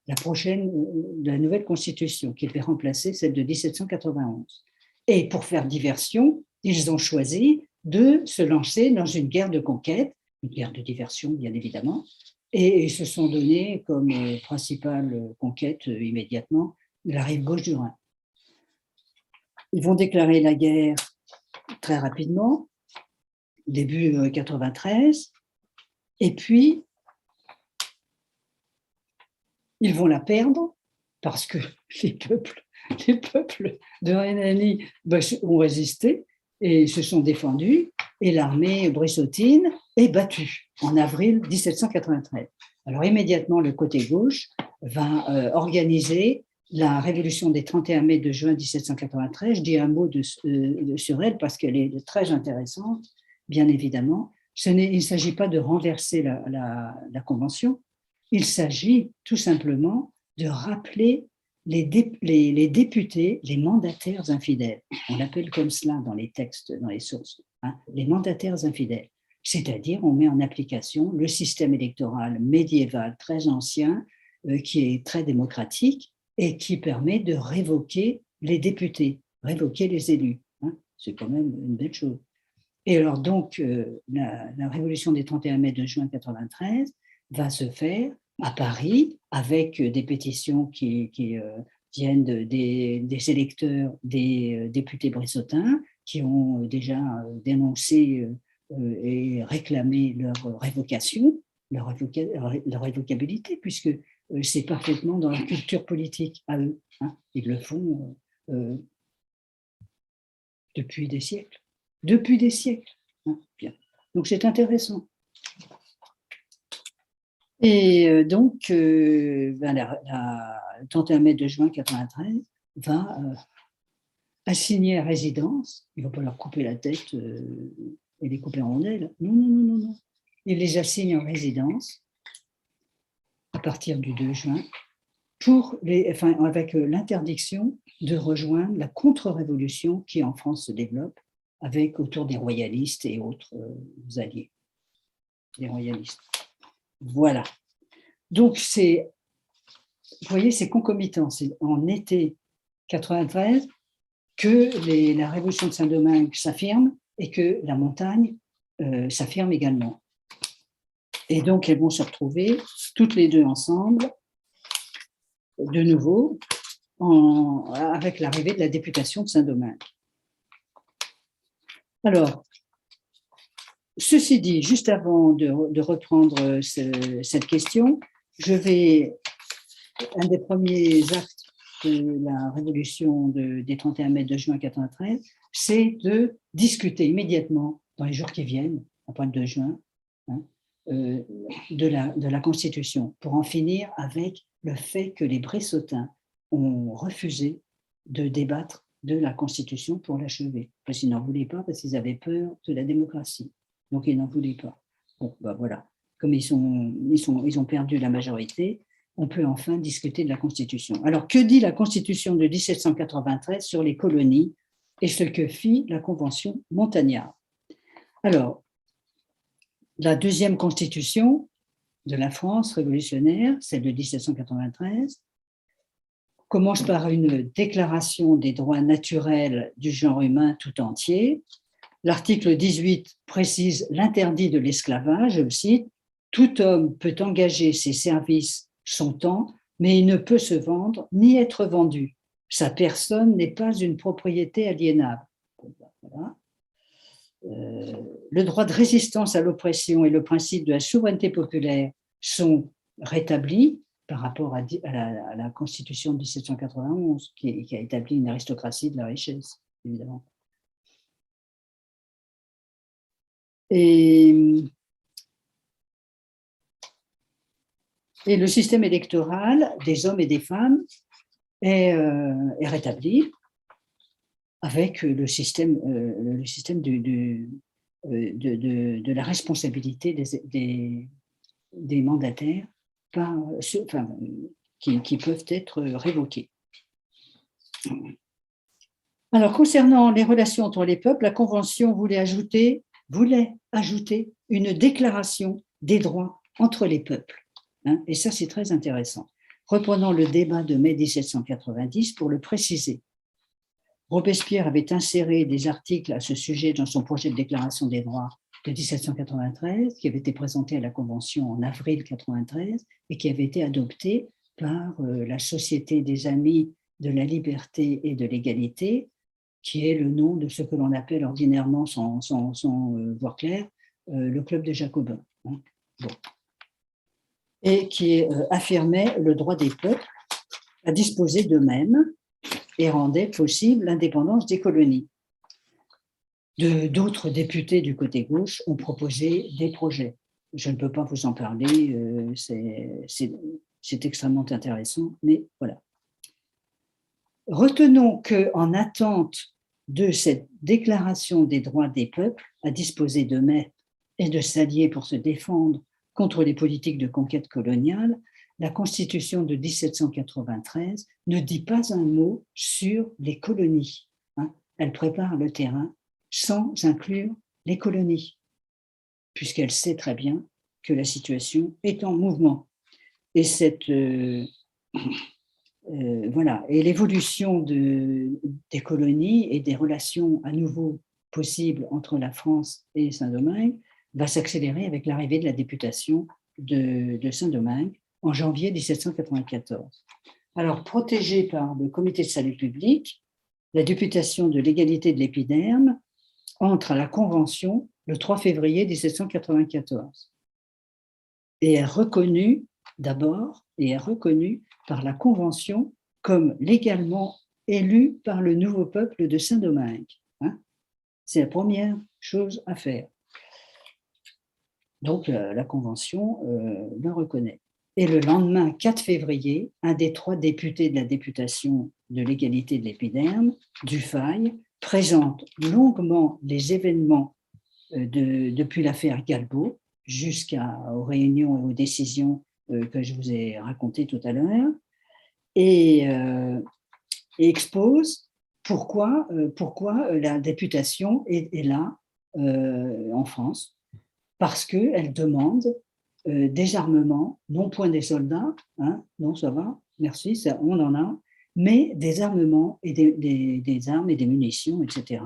de la nouvelle Constitution qui devait remplacer celle de 1791. Et pour faire diversion, ils ont choisi de se lancer dans une guerre de conquête, une guerre de diversion bien évidemment, et ils se sont donnés comme principale conquête immédiatement la rive gauche du Rhin. Ils vont déclarer la guerre très rapidement, début 93, et puis ils vont la perdre parce que les peuples de Rhénanie ont résisté et se sont défendus, et l'armée bressotine est battue en avril 1793. Alors immédiatement, le côté gauche va organiser la révolution des 31 mai de juin 1793. Je dis un mot sur elle parce qu'elle est très intéressante, bien évidemment. Il ne s'agit pas de renverser la Convention, il s'agit tout simplement de rappeler les députés, les mandataires infidèles. On l'appelle comme cela dans les textes, dans les sources, hein, les mandataires infidèles. C'est-à-dire, on met en application le système électoral médiéval très ancien, qui est très démocratique et qui permet de révoquer les députés, révoquer les élus. Hein. C'est quand même une belle chose. Et alors donc, la révolution des 31 mai de juin 93 va se faire à Paris avec des pétitions qui viennent des électeurs, des députés bressotins qui ont déjà dénoncé et réclamé leur révocation, leur révocabilité, puisque c'est parfaitement dans la culture politique à eux. Hein. Ils le font depuis des siècles. Depuis des siècles. Hein. Bien. Donc c'est intéressant. Et donc, le 31 mai de juin 1993 va assigner à résidence, il ne va pas leur couper la tête et les couper en rondelles, non. Il les assigne en résidence à partir du 2 juin, avec l'interdiction de rejoindre la contre-révolution qui en France se développe autour des royalistes et autres alliés, des royalistes. Voilà. Donc, vous voyez, c'est concomitant. C'est en été 93 que la révolution de Saint-Domingue s'affirme et que la montagne s'affirme également. Et donc, elles vont se retrouver toutes les deux ensemble, de nouveau, avec l'arrivée de la députation de Saint-Domingue. Alors, ceci dit, juste avant de reprendre cette question, un des premiers actes de la révolution des 31 mai de juin 1993, c'est de discuter immédiatement, dans les jours qui viennent, après le 2 juin, hein, de la Constitution, pour en finir avec le fait que les Bressotins ont refusé de débattre de la Constitution pour l'achever. Parce qu'ils n'en voulaient pas, parce qu'ils avaient peur de la démocratie. Donc, ils n'en voulaient pas. Bon, ben voilà. Comme ils ont perdu la majorité, on peut enfin discuter de la Constitution. Alors, que dit la Constitution de 1793 sur les colonies et ce que fit la Convention montagnarde? Alors, la deuxième Constitution de la France révolutionnaire, celle de 1793, commence par une déclaration des droits naturels du genre humain tout entier. L'article 18 précise l'interdit de l'esclavage, je le cite, « Tout homme peut engager ses services son temps, mais il ne peut se vendre ni être vendu. Sa personne n'est pas une propriété aliénable. Voilà. Le droit de résistance à l'oppression et le principe de la souveraineté populaire sont rétablis par rapport à la Constitution de 1791, qui a établi une aristocratie de la richesse, évidemment. Et le système électoral des hommes et des femmes est rétabli avec le système de la responsabilité des mandataires qui peuvent être révoqués. Alors, concernant les relations entre les peuples, la Convention voulait ajouter une déclaration des droits entre les peuples. Hein, et ça, c'est très intéressant. Reprenons le débat de mai 1790 pour le préciser. Robespierre avait inséré des articles à ce sujet dans son projet de déclaration des droits de 1793, qui avait été présenté à la Convention en avril 93 et qui avait été adopté par la Société des Amis de la Liberté et de l'Égalité, qui est le nom de ce que l'on appelle ordinairement, sans voir clair, le Club des Jacobins. Hein. Bon. Et qui affirmait le droit des peuples à disposer d'eux-mêmes et rendait possible l'indépendance des colonies. D'autres députés du côté gauche ont proposé des projets. Je ne peux pas vous en parler, c'est extrêmement intéressant, mais voilà. Retenons qu'en attente de cette déclaration des droits des peuples à disposer d'eux-mêmes et de s'allier pour se défendre contre les politiques de conquête coloniale, la Constitution de 1793 ne dit pas un mot sur les colonies. Hein. Elle prépare le terrain sans inclure les colonies, puisqu'elle sait très bien que la situation est en mouvement. Et voilà. Et l'évolution des colonies et des relations à nouveau possibles entre la France et Saint-Domingue va s'accélérer avec l'arrivée de la députation de Saint-Domingue en janvier 1794. Alors, protégée par le Comité de salut public, la députation de l'égalité de l'épiderme entre à la Convention le 3 février 1794 et est reconnue d'abord par la Convention comme légalement élue par le nouveau peuple de Saint-Domingue. Hein. C'est la première chose à faire. Donc, la Convention le reconnaît. Et le lendemain, 4 février, un des 3 députés de la députation de l'égalité de l'épiderme, Dufay, présente longuement les événements depuis l'affaire Galbaud jusqu'aux réunions et aux décisions que je vous ai racontées tout à l'heure, et expose pourquoi la députation est là en France. Parce qu'elle demande des armements, non point des soldats, hein, non ça va, merci, ça, on en a, mais des armements et des armes et des munitions, etc.,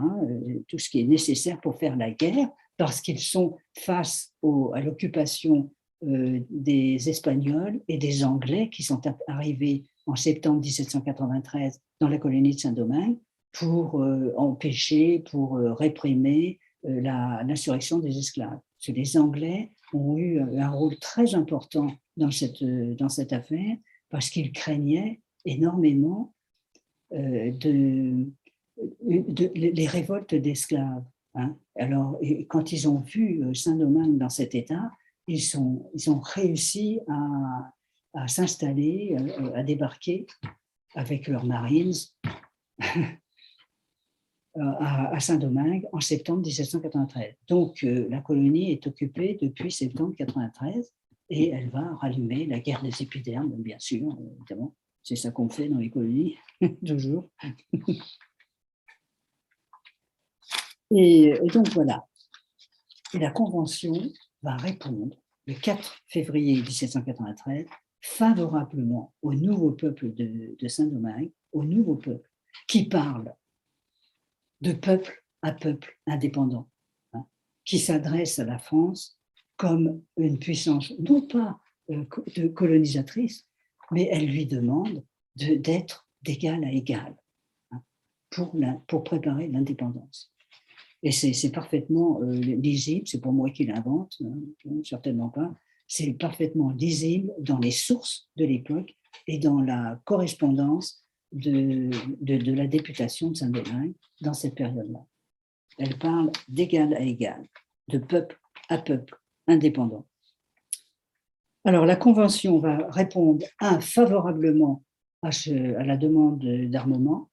tout ce qui est nécessaire pour faire la guerre, parce qu'ils sont face à l'occupation des Espagnols et des Anglais qui sont arrivés en septembre 1793 dans la colonie de Saint-Domingue pour empêcher, pour réprimer l'insurrection des esclaves. Parce que les Anglais ont eu un rôle très important dans cette affaire parce qu'ils craignaient énormément les révoltes d'esclaves. Hein. Alors, quand ils ont vu Saint-Domingue dans cet état, ils ont réussi à s'installer, à débarquer avec leurs Marines à Saint-Domingue en septembre 1793. Donc, la colonie est occupée depuis septembre 1793 et elle va rallumer la guerre des épidermes, bien sûr, évidemment. C'est ça qu'on fait dans les colonies, toujours. Et donc, voilà. Et la Convention va répondre le 4 février 1793 favorablement au nouveau peuple de Saint-Domingue, au nouveau peuple qui parle de peuple à peuple indépendant, hein, qui s'adresse à la France comme une puissance, non pas colonisatrice, mais elle lui demande d'être d'égal à égal, hein, pour préparer l'indépendance. Et c'est parfaitement lisible, c'est pas moi qui l'invente, hein, certainement pas, c'est parfaitement lisible dans les sources de l'époque et dans la correspondance de la députation de Saint-Domingue dans cette période-là. Elle parle d'égal à égal, de peuple à peuple indépendant. Alors, la Convention va répondre, favorablement à la demande d'armement,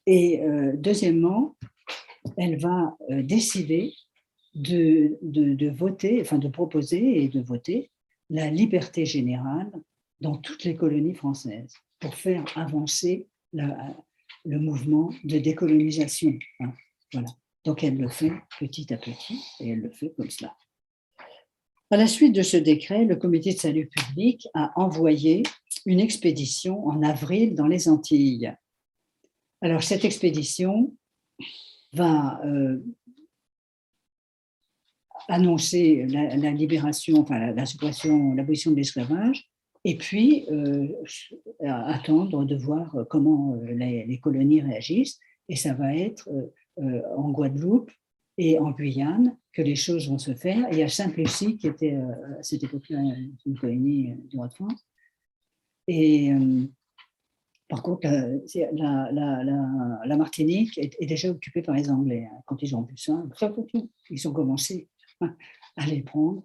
et deuxièmement, elle va décider de voter, enfin de proposer et de voter la liberté générale dans toutes les colonies françaises pour faire avancer le mouvement de décolonisation, hein, voilà. Donc elle le fait petit à petit et elle le fait comme cela. À la suite de ce décret, le Comité de salut public a envoyé une expédition en avril dans les Antilles. Alors cette expédition va annoncer la libération, enfin la suppression, l'abolition de l'esclavage, et puis attendre de voir comment les colonies réagissent. Et ça va être en Guadeloupe et en Guyane que les choses vont se faire. Et il y a Sainte-Lucie qui était à cette époque-là une colonie du roi de France. Et par contre, la Martinique est déjà occupée par les Anglais. Quand ils ont vu ça, ils ont commencé à les prendre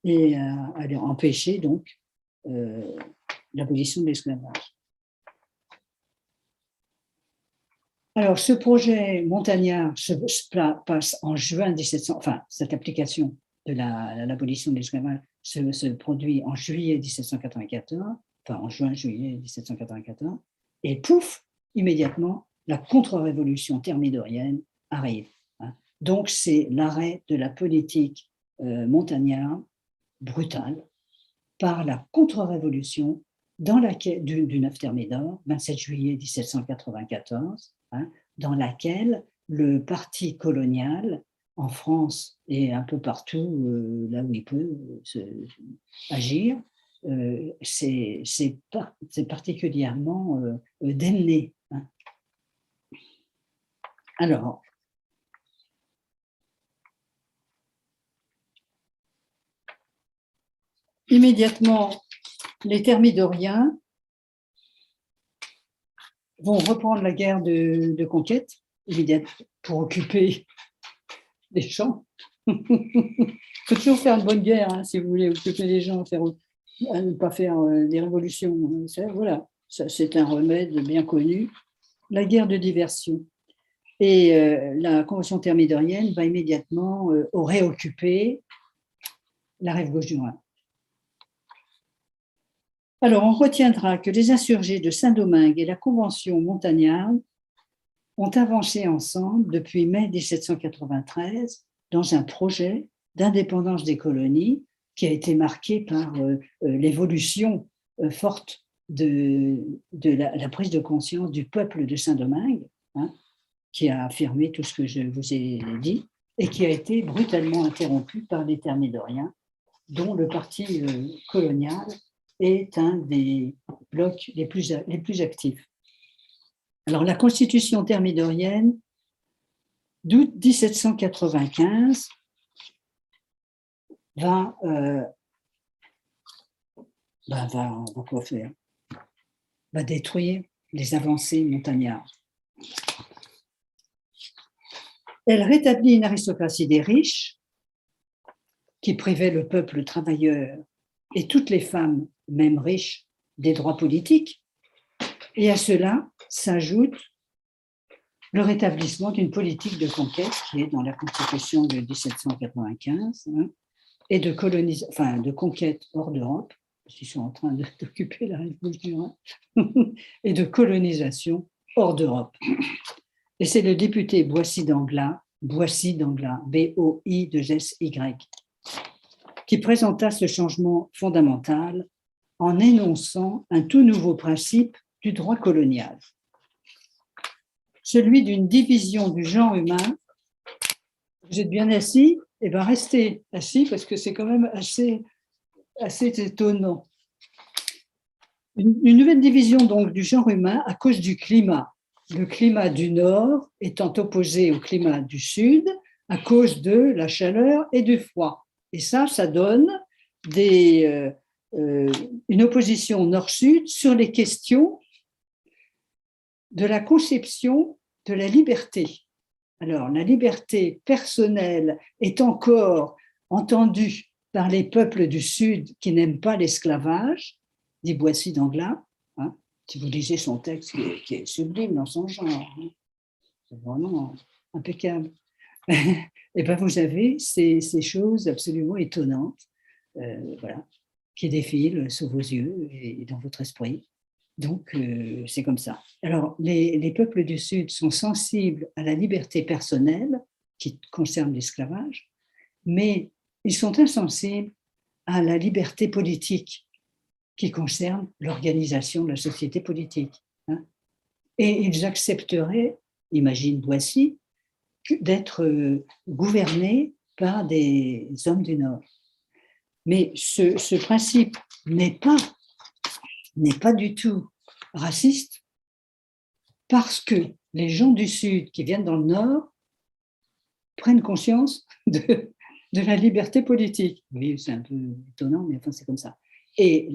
et à les empêcher donc l'abolition de l'esclavage. Alors, ce projet montagnard passe en juin 1700, enfin, cette application de l'abolition de l'esclavage se produit en juillet 1794, enfin en juin-juillet 1794, et pouf, immédiatement, la contre-révolution thermidorienne arrive. Hein. Donc, c'est l'arrêt de la politique montagnarde brutale par la contre-révolution du 9 Thermidor, 27 juillet 1794, hein, dans laquelle le parti colonial en France et un peu partout là où il peut agir, c'est particulièrement démené. Hein. Alors, immédiatement, les Thermidoriens vont reprendre la guerre de conquête, pour occuper les champs. Il faut toujours faire une bonne guerre, hein, si vous voulez occuper les gens, ne pas faire des révolutions. Voilà, c'est un remède bien connu. La guerre de diversion. Et la Convention thermidorienne va immédiatement réoccuper la rive gauche du Rhin. Alors, on retiendra que les insurgés de Saint-Domingue et la Convention montagnarde ont avancé ensemble depuis mai 1793 dans un projet d'indépendance des colonies qui a été marqué par l'évolution forte de la prise de conscience du peuple de Saint-Domingue, hein, qui a affirmé tout ce que je vous ai dit et qui a été brutalement interrompu par les Thermidoriens, dont le parti colonial est un des blocs les plus actifs. Alors, la Constitution thermidorienne d'août 1795 va quoi faire? Va détruire les avancées montagnardes. Elle rétablit une aristocratie des riches qui privait le peuple travailleur et toutes les femmes, même riches, des droits politiques. Et à cela s'ajoute le rétablissement d'une politique de conquête qui est dans la Constitution de 1795, hein, et de conquête hors d'Europe, parce qu'ils sont en train d'occuper la rive gauche du Rhin, et de colonisation hors d'Europe. Et c'est le député Boissy d'Anglas, B-O-I-2-S-Y, qui présenta ce changement fondamental en énonçant un tout nouveau principe du droit colonial, celui d'une division du genre humain. Vous êtes bien assis? Eh bien, restez assis parce que c'est quand même assez étonnant. Une nouvelle division donc du genre humain à cause du climat. Le climat du nord étant opposé au climat du sud à cause de la chaleur et du froid. Et ça donne une opposition nord-sud sur les questions de la conception de la liberté. Alors, la liberté personnelle est encore entendue par les peuples du Sud qui n'aiment pas l'esclavage, dit Boissy d'Anglas. Hein, si vous lisez son texte qui est sublime dans son genre, hein, c'est vraiment impeccable. Et bien, vous avez ces choses absolument étonnantes, voilà, qui défilent sous vos yeux et dans votre esprit. Donc, c'est comme ça. Alors, les peuples du Sud sont sensibles à la liberté personnelle qui concerne l'esclavage, mais ils sont insensibles à la liberté politique qui concerne l'organisation de la société politique. Hein. Et ils accepteraient, imagine Boissy, d'être gouvernés par des hommes du Nord. Mais ce principe n'est pas du tout raciste parce que les gens du Sud qui viennent dans le Nord prennent conscience de la liberté politique. Oui, c'est un peu étonnant, mais enfin, c'est comme ça. Et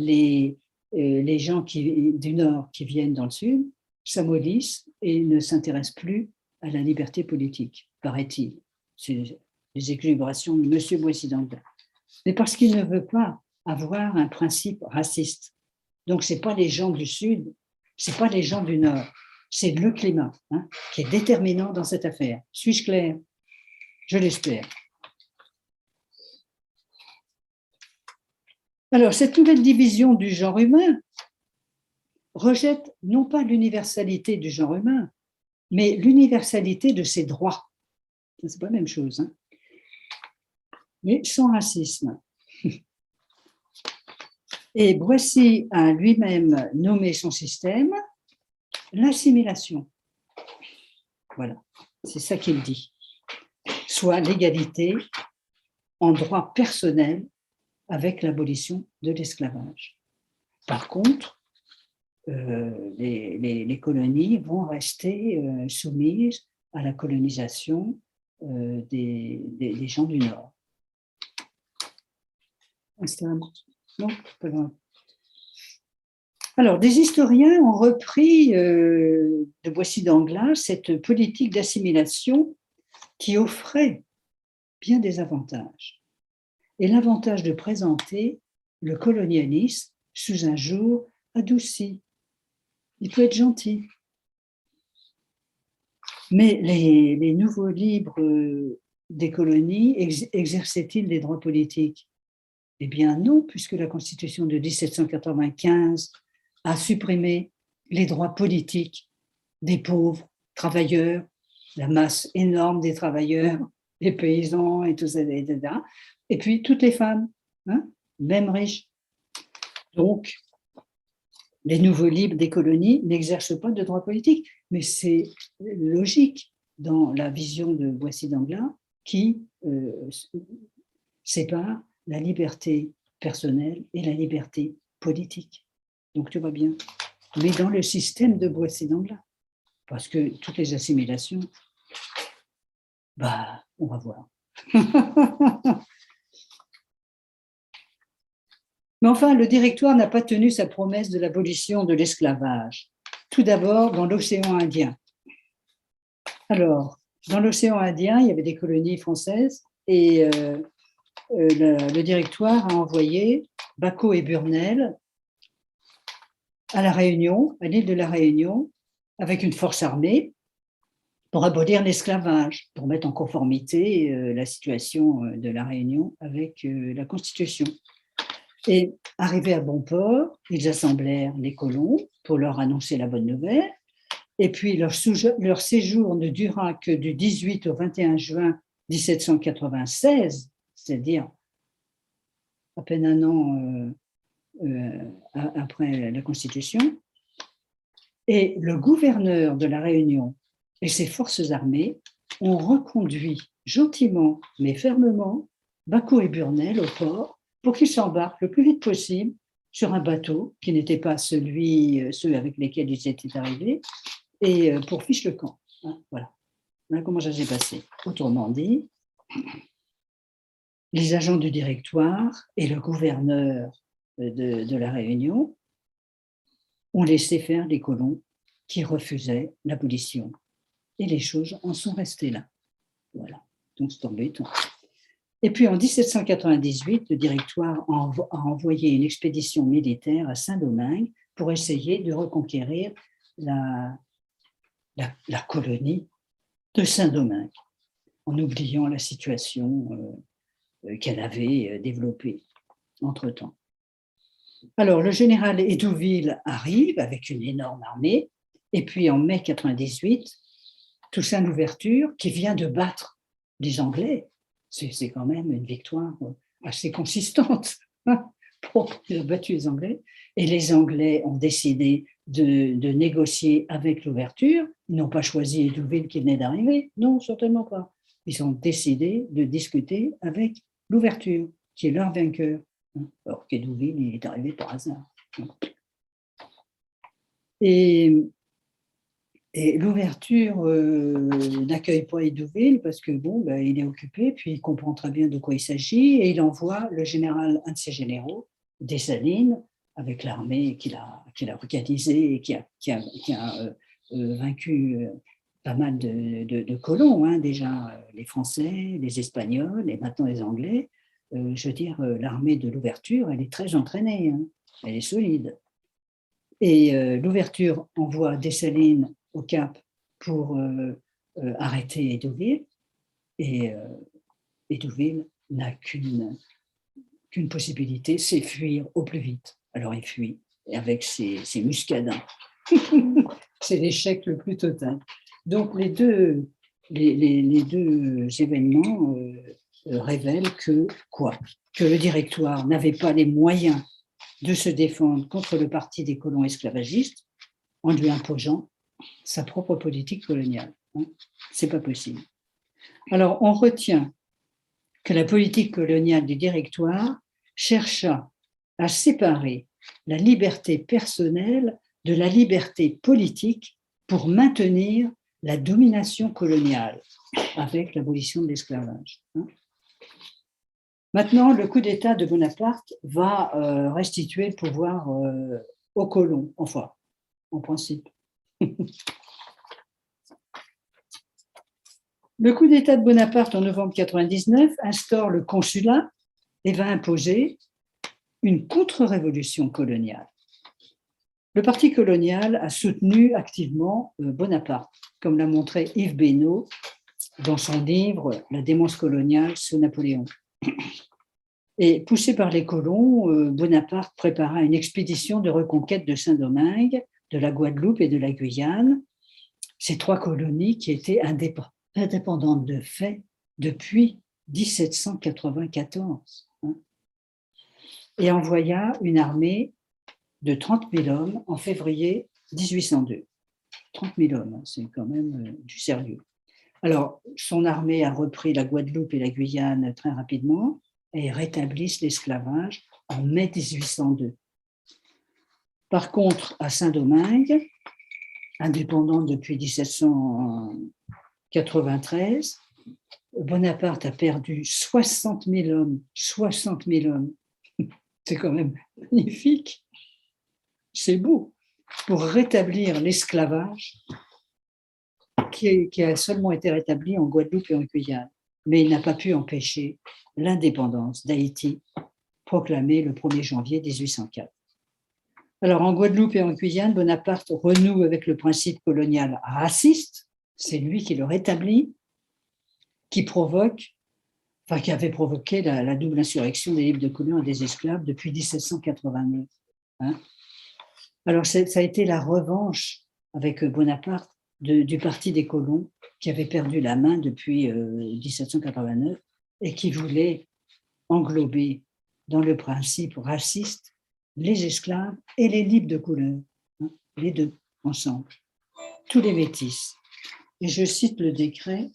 les gens du Nord qui viennent dans le Sud s'amollissent et ne s'intéressent plus à la liberté politique, paraît-il. C'est les élucubrations de M. Boissy d'Anglas. Mais parce qu'il ne veut pas avoir un principe raciste. Donc, ce n'est pas les gens du Sud, ce n'est pas les gens du Nord, c'est le climat qui est déterminant dans cette affaire. Suis-je clair? Je l'espère. Alors, cette nouvelle division du genre humain rejette non pas l'universalité du genre humain, mais l'universalité de ses droits. C'est pas la même chose, hein, mais sans racisme. Et Boissy a lui-même nommé son système l'assimilation. Voilà, c'est ça qu'il dit. Soit l'égalité en droit personnel avec l'abolition de l'esclavage. Par contre, les colonies vont rester soumises à la colonisation des gens du Nord. Non, pas grave. Alors, des historiens ont repris de Boissy d'Anglas cette politique d'assimilation qui offrait bien des avantages. Et l'avantage de présenter le colonialisme sous un jour adouci. Il peut être gentil. Mais les nouveaux libres des colonies exerçaient-ils des droits politiques? Eh bien non, puisque la Constitution de 1795 a supprimé les droits politiques des pauvres travailleurs, la masse énorme des travailleurs, les paysans et tout ça, etc. Et puis toutes les femmes, hein, même riches. Donc, les nouveaux libres des colonies n'exercent pas de droits politiques, mais c'est logique dans la vision de Boissy d'Anglas qui sépare la liberté personnelle et la liberté politique. Donc, tu vois bien. Mais dans le système de Boissy d'Anglas, parce que toutes les assimilations, bah, on va voir. Mais enfin, le directoire n'a pas tenu sa promesse de l'abolition de l'esclavage. Tout d'abord, dans l'océan Indien. Alors, dans l'océan Indien, il y avait des colonies françaises et le directoire a envoyé Baquot et Burnel à La Réunion, à l'île de la Réunion, avec une force armée pour abolir l'esclavage, pour mettre en conformité la situation de la Réunion avec la Constitution. Et arrivés à bon port, ils assemblèrent les colons pour leur annoncer la bonne nouvelle. Et puis leur séjour ne dura que du 18 au 21 juin 1796, c'est-à-dire à peine un an après la Constitution. Et le gouverneur de la Réunion et ses forces armées ont reconduit gentiment mais fermement Baquot et Burnel au port pour qu'ils s'embarquent le plus vite possible sur un bateau qui n'était pas ceux avec lesquels ils étaient arrivés, et pour Fiche-le-Camp. Hein, voilà. Voilà comment ça s'est passé. Autrement dit, les agents du directoire et le gouverneur de la Réunion ont laissé faire les colons qui refusaient l'abolition. Et les choses en sont restées là. Voilà. Donc c'est embêtant. Et puis en 1798, le directoire a envoyé une expédition militaire à Saint-Domingue pour essayer de reconquérir la colonie de Saint-Domingue, en oubliant la situation qu'elle avait développée entre-temps. Alors, le général Hédouville arrive avec une énorme armée, et puis en mai 98, Toussaint Louverture, qui vient de battre les Anglais, c'est quand même une victoire assez consistante. Il a battu les Anglais, et les Anglais ont décidé de négocier avec Louverture. Ils n'ont pas choisi Hédouville qui venait d'arriver, non, certainement pas. Ils ont décidé de discuter avec Louverture, qui est leur vainqueur. Alors qu'Hédouville, il est arrivé par hasard. Et Louverture n'accueille pas Hédouville parce que il est occupé, puis il comprend très bien de quoi il s'agit, et il envoie un de ses généraux, Dessalines, avec l'armée qu'il a organisée et qui a vaincu pas mal de colons, hein, déjà les Français, les Espagnols et maintenant les Anglais. Je veux dire, l'armée de l'Ouverture, elle est très entraînée, hein, elle est solide. Et l'Ouverture envoie Dessalines au Cap pour arrêter Hédouville, et Hédouville n'a qu'une possibilité, c'est fuir au plus vite. Alors il fuit avec ses muscadins. C'est l'échec le plus total. Donc les deux événements révèlent que le directoire n'avait pas les moyens de se défendre contre le parti des colons esclavagistes en lui imposant sa propre politique coloniale. C'est pas possible. Alors on retient que la politique coloniale du directoire chercha à séparer la liberté personnelle de la liberté politique pour maintenir la domination coloniale avec l'abolition de l'esclavage. Maintenant, le coup d'État de Bonaparte va restituer le pouvoir aux colons, enfin, en principe. Le coup d'État de Bonaparte en novembre 1999 instaure le consulat et va imposer une contre-révolution coloniale. Le parti colonial a soutenu activement Bonaparte, comme l'a montré Yves Beynaud dans son livre « La démence coloniale sous Napoléon ». Et poussé par les colons, Bonaparte prépara une expédition de reconquête de Saint-Domingue, de la Guadeloupe et de la Guyane, ces trois colonies qui étaient indépendantes de fait depuis 1794. Et envoya une armée de 30 000 hommes en février 1802. 30 000 hommes, c'est quand même du sérieux. Alors, son armée a repris la Guadeloupe et la Guyane très rapidement et rétablissent l'esclavage en mai 1802. Par contre, à Saint-Domingue, indépendante depuis 1793, Bonaparte a perdu 60 000 hommes. 60 000 hommes. C'est quand même magnifique. C'est beau. Pour rétablir l'esclavage qui a seulement été rétabli en Guadeloupe et en Guyane. Mais il n'a pas pu empêcher l'indépendance d'Haïti, proclamée le 1er janvier 1804. Alors, en Guadeloupe et en Guyane, Bonaparte renoue avec le principe colonial raciste, c'est lui qui le rétablit, qui avait provoqué la double insurrection des libres de colons et des esclaves depuis 1789. Alors, ça a été la revanche avec Bonaparte du parti des colons qui avait perdu la main depuis 1789 et qui voulait englober dans le principe raciste les esclaves et les libres de couleur, les deux ensemble, tous les métis. Et je cite le décret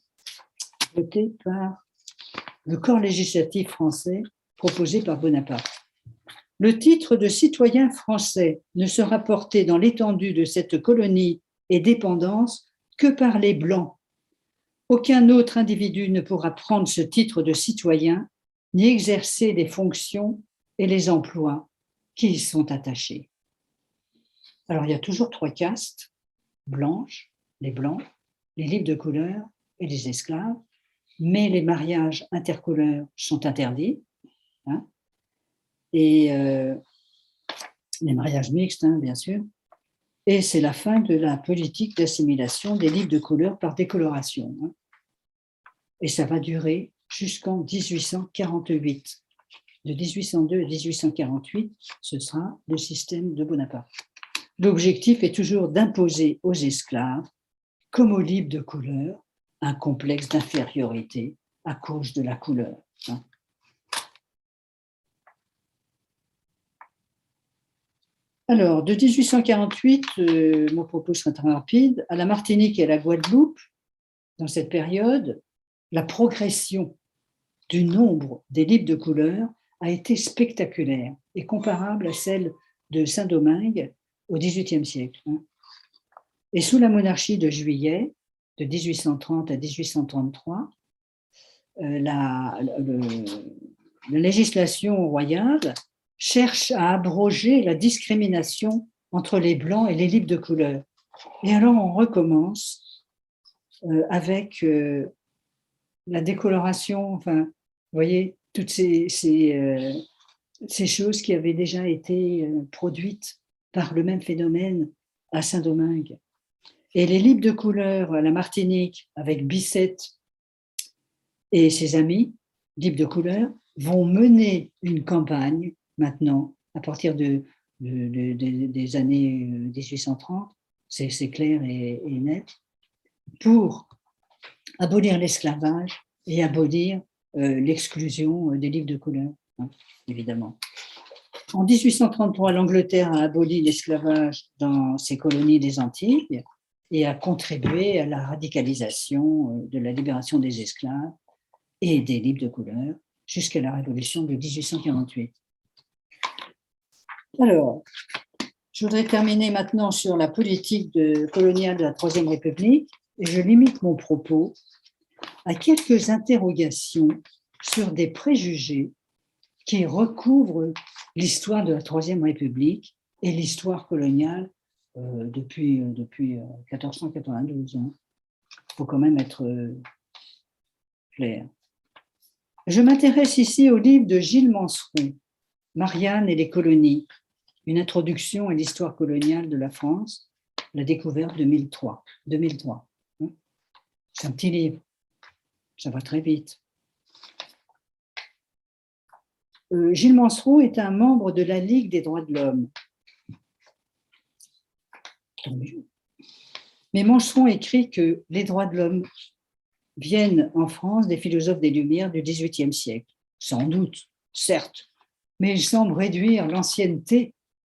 voté par le corps législatif français proposé par Bonaparte. Le titre de citoyen français ne sera porté dans l'étendue de cette colonie et dépendance que par les Blancs. Aucun autre individu ne pourra prendre ce titre de citoyen ni exercer les fonctions et les emplois qui y sont attachés. Alors, il y a toujours 3 castes, blanches, les blancs, les libres de couleur et les esclaves, mais les mariages intercouleurs sont interdits, hein, et les mariages mixtes, hein, bien sûr, et c'est la fin de la politique d'assimilation des libres de couleur par décoloration, hein, et ça va durer jusqu'en 1848. De 1802 à 1848, ce sera le système de Bonaparte. L'objectif est toujours d'imposer aux esclaves, comme aux libres de couleur, un complexe d'infériorité à cause de la couleur. Alors, de 1848, mon propos sera très rapide, à la Martinique et à la Guadeloupe, dans cette période, la progression du nombre des libres de couleur a été spectaculaire et comparable à celle de Saint-Domingue au XVIIIe siècle. Et sous la monarchie de Juillet, de 1830 à 1833, la législation royale cherche à abroger la discrimination entre les Blancs et les libres de couleur. Et alors on recommence avec la décoloration, enfin, vous voyez, toutes ces choses qui avaient déjà été produites par le même phénomène à Saint-Domingue. Et les libres de couleur à la Martinique, avec Bicêtre et ses amis, libres de couleur, vont mener une campagne maintenant, à partir des années 1830, c'est clair et net, pour abolir l'esclavage et abolir l'exclusion des livres de couleur, hein, évidemment. En 1833, l'Angleterre a aboli l'esclavage dans ses colonies des Antilles et a contribué à la radicalisation de la libération des esclaves et des libres de couleur jusqu'à la Révolution de 1848. Alors, je voudrais terminer maintenant sur la politique coloniale de la Troisième République et je limite mon propos à quelques interrogations sur des préjugés qui recouvrent l'histoire de la Troisième République et l'histoire coloniale depuis 1492. Il faut quand même être clair. Je m'intéresse ici au livre de Gilles Manceron, Marianne et les colonies, une introduction à l'histoire coloniale de la France, la découverte 2003. C'est un petit livre, ça va très vite. Gilles Manceron est un membre de la Ligue des droits de l'homme. Mais Manceron écrit que les droits de l'homme viennent en France des philosophes des Lumières du XVIIIe siècle. Sans doute, certes, mais il semble réduire l'ancienneté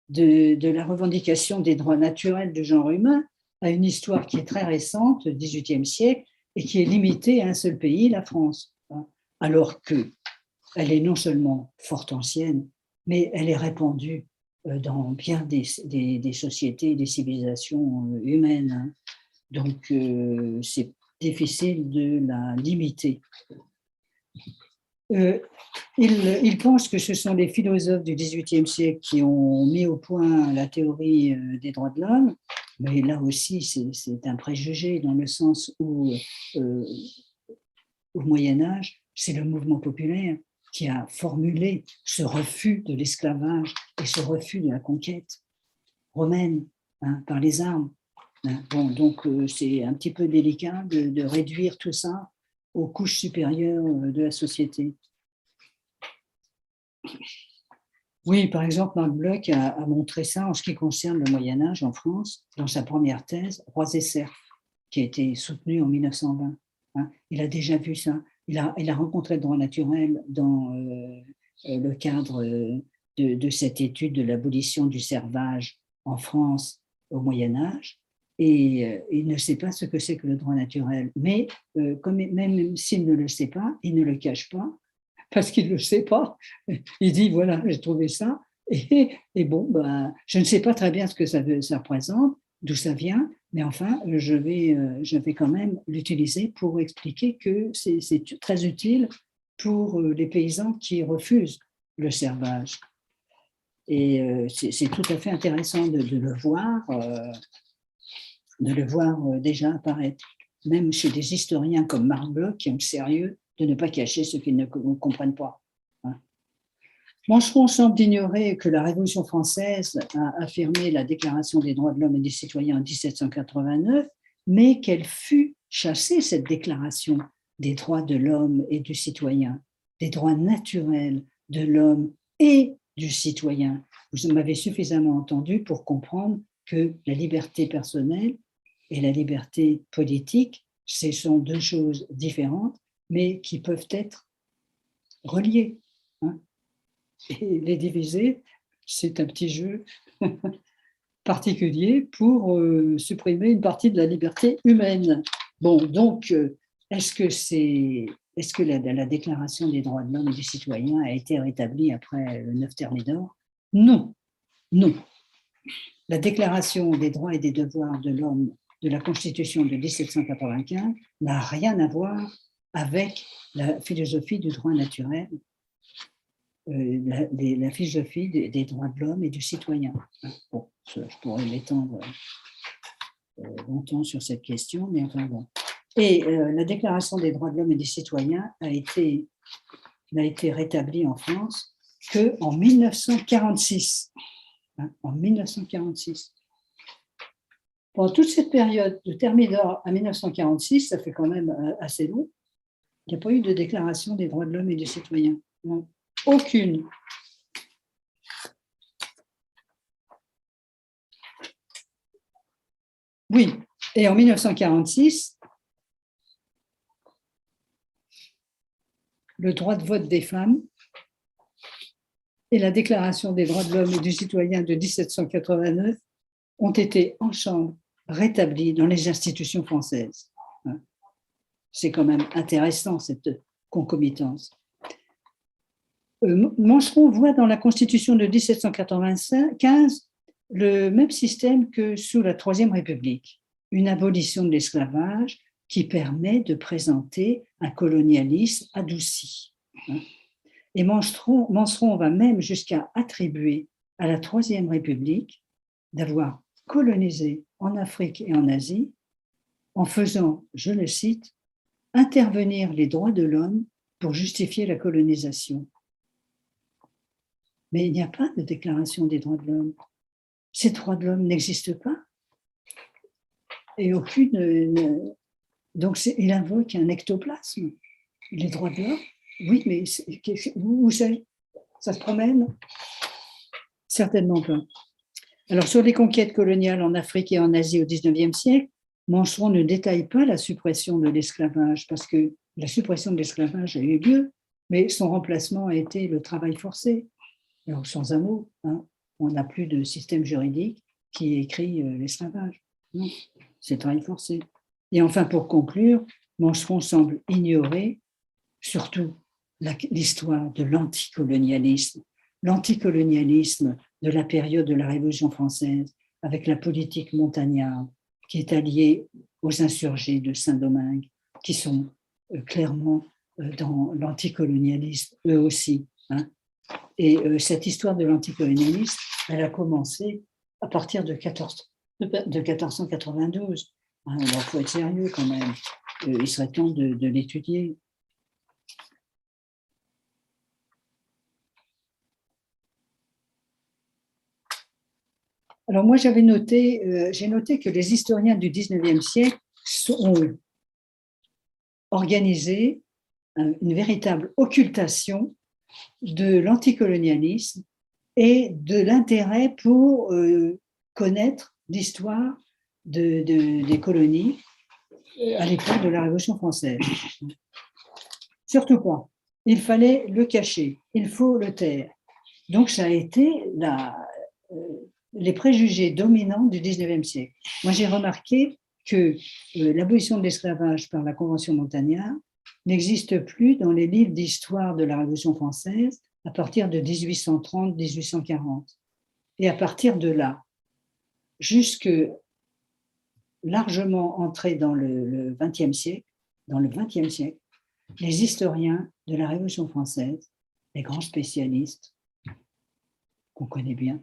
de la revendication des droits naturels du genre humain à une histoire qui est très récente, du XVIIIe siècle, et qui est limitée à un seul pays, la France. Alors qu'elle est non seulement fort ancienne, mais elle est répandue dans bien des sociétés, des civilisations humaines. Donc, c'est difficile de la limiter. Il pense que ce sont les philosophes du XVIIIe siècle qui ont mis au point la théorie des droits de l'homme, mais là aussi, c'est un préjugé dans le sens où, au Moyen-Âge, c'est le mouvement populaire qui a formulé ce refus de l'esclavage et ce refus de la conquête romaine, hein, par les armes. Bon, donc, c'est un petit peu délicat de réduire tout ça aux couches supérieures de la société. Oui, par exemple, Marc Bloch a montré ça en ce qui concerne le Moyen-Âge en France, dans sa première thèse, Rois et Serfs, qui a été soutenue en 1920. Hein. Il a déjà vu ça. Il a rencontré le droit naturel dans le cadre de cette étude de l'abolition du servage en France au Moyen-Âge. Et il ne sait pas ce que c'est que le droit naturel. Mais même s'il ne le sait pas, il ne le cache pas, parce qu'il ne le sait pas. Il dit, voilà, j'ai trouvé ça, Et bon, ben, je ne sais pas très bien ce que ça représente, d'où ça vient, mais enfin, je vais quand même l'utiliser pour expliquer que c'est très utile pour les paysans qui refusent le servage. Et c'est tout à fait intéressant de le voir déjà apparaître, même chez des historiens comme Marc Bloch, qui ont le sérieux de ne pas cacher ce qu'ils ne comprennent pas. Hein. Mancheron semble ignorer que la Révolution française a affirmé la Déclaration des droits de l'homme et du citoyen en 1789, mais qu'elle fut chassée, cette déclaration des droits de l'homme et du citoyen, des droits naturels de l'homme et du citoyen. Vous m'avez suffisamment entendu pour comprendre que la liberté personnelle et la liberté politique, ce sont deux choses différentes, mais qui peuvent être reliées. Hein. Et les diviser, c'est un petit jeu particulier pour supprimer une partie de la liberté humaine. Bon, donc, est-ce que la Déclaration des droits de l'homme et du citoyen a été rétablie après le 9 Thermidor? Non, non. La Déclaration des droits et des devoirs de l'homme de la Constitution de 1795 n'a rien à voir avec la philosophie du droit naturel, la philosophie des droits de l'homme et du citoyen. Bon, je pourrais m'étendre longtemps sur cette question, mais enfin bon. Et la Déclaration des droits de l'homme et du citoyen n'a été rétablie en France qu'en 1946. Hein, en 1946. Pendant toute cette période de Thermidor à 1946, ça fait quand même assez long, il n'y a pas eu de déclaration des droits de l'homme et du citoyen. Non. Aucune. Oui, et en 1946, le droit de vote des femmes et la Déclaration des droits de l'homme et du citoyen de 1789 ont été en chambre rétablis dans les institutions françaises. C'est quand même intéressant, cette concomitance. Mancheron voit dans la Constitution de 1795 le même système que sous la Troisième République, une abolition de l'esclavage qui permet de présenter un colonialisme adouci. Et Mancheron va même jusqu'à attribuer à la Troisième République d'avoir colonisé en Afrique et en Asie en faisant, je le cite, intervenir les droits de l'homme pour justifier la colonisation. Mais il n'y a pas de déclaration des droits de l'homme. Ces droits de l'homme n'existent pas. Et aucune. Donc, il invoque un ectoplasme. Les droits de l'homme, oui, mais où c'est? Ça se promène? Certainement pas. Alors, sur les conquêtes coloniales en Afrique et en Asie au XIXe siècle, Mancheron ne détaille pas la suppression de l'esclavage, parce que la suppression de l'esclavage a eu lieu, mais son remplacement a été le travail forcé. Alors, sans un mot, hein, on n'a plus de système juridique qui écrit l'esclavage. Non, c'est le travail forcé. Et enfin, pour conclure, Mancheron semble ignorer surtout l'histoire de l'anticolonialisme. L'anticolonialisme de la période de la Révolution française, avec la politique montagnarde, qui est alliée aux insurgés de Saint-Domingue, qui sont clairement dans l'anticolonialisme, eux aussi. Hein. Et cette histoire de l'anticolonialisme, elle a commencé à partir de 1492. Hein, alors, il faut être sérieux quand même. Il serait temps de l'étudier. Alors moi, j'ai noté que les historiens du 19e siècle ont organisé une véritable occultation de l'anticolonialisme et de l'intérêt pour connaître l'histoire des colonies à l'époque de la Révolution française. Surtout pas. Il fallait le cacher, il faut le taire. Donc ça a été les préjugés dominants du 19e siècle. Moi, j'ai remarqué que l'abolition de l'esclavage par la Convention montagnarde n'existe plus dans les livres d'histoire de la Révolution française à partir de 1830-1840. Et à partir de là, jusque largement entré dans le XXe siècle, les historiens de la Révolution française, les grands spécialistes qu'on connaît bien,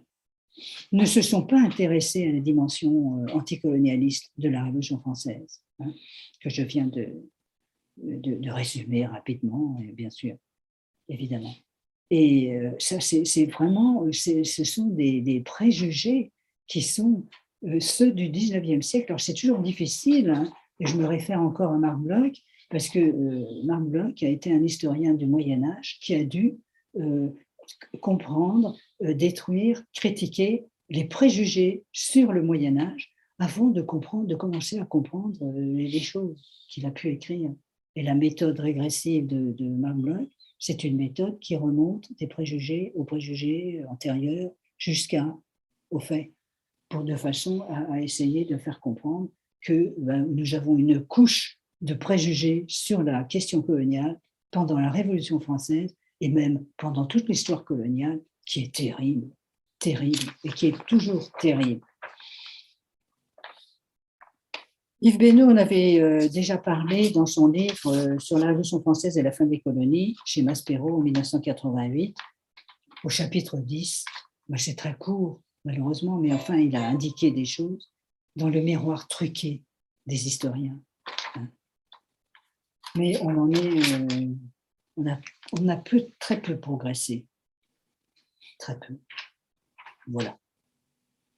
ne se sont pas intéressés à la dimension anticolonialiste de la Révolution française, hein, que je viens de résumer rapidement, bien sûr, évidemment. Et ça, c'est vraiment, ce sont des préjugés qui sont ceux du 19e siècle. Alors, c'est toujours difficile, hein, et je me réfère encore à Marc Bloch, parce que Marc Bloch a été un historien du Moyen-Âge qui a dû comprendre, détruire, critiquer les préjugés sur le Moyen-Âge avant de commencer à comprendre les choses qu'il a pu écrire. Et la méthode régressive de Marc Bloch, c'est une méthode qui remonte des préjugés aux préjugés antérieurs jusqu'aux faits, de façon à essayer de faire comprendre que nous avons une couche de préjugés sur la question coloniale pendant la Révolution française et même pendant toute l'histoire coloniale qui est terrible, terrible et qui est toujours terrible. Yves Beynaud en avait déjà parlé dans son livre sur la Révolution française et la fin des colonies, chez Maspero en 1988, au chapitre 10. C'est très court, malheureusement, mais enfin, il a indiqué des choses dans le miroir truqué des historiens. Mais on a très peu progressé. Très peu. Voilà.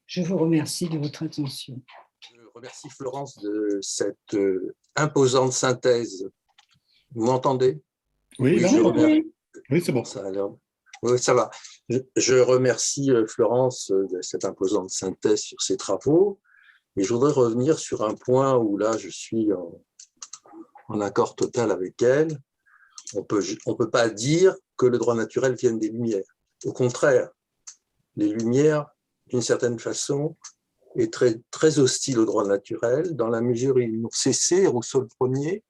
Je vous remercie de votre attention. Je remercie Florence de cette imposante synthèse. Vous m'entendez? Oui, je remercie. Oui, c'est bon. Oui, ça va. Je remercie Florence de cette imposante synthèse sur ses travaux. Et je voudrais revenir sur un point où là, je suis en accord total avec elle. On peut pas dire que le droit naturel vienne des Lumières. Au contraire, les Lumières, d'une certaine façon, est très, très hostile au droit naturel, dans la mesure où ils n'ont cessé, Rousseau le premier,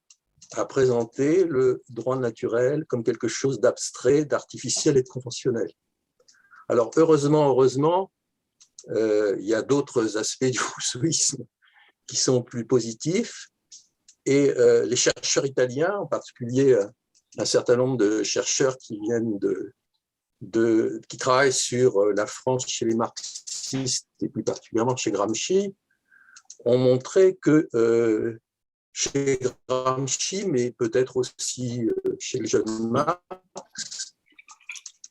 à présenter le droit naturel comme quelque chose d'abstrait, d'artificiel et de conventionnel. Alors, heureusement, il y a d'autres aspects du rousseauisme qui sont plus positifs, et les chercheurs italiens, en particulier un certain nombre de chercheurs qui viennent qui travaillent sur la France chez les marxistes, et plus particulièrement chez Gramsci, ont montré que chez Gramsci, mais peut-être aussi chez le jeune Marx,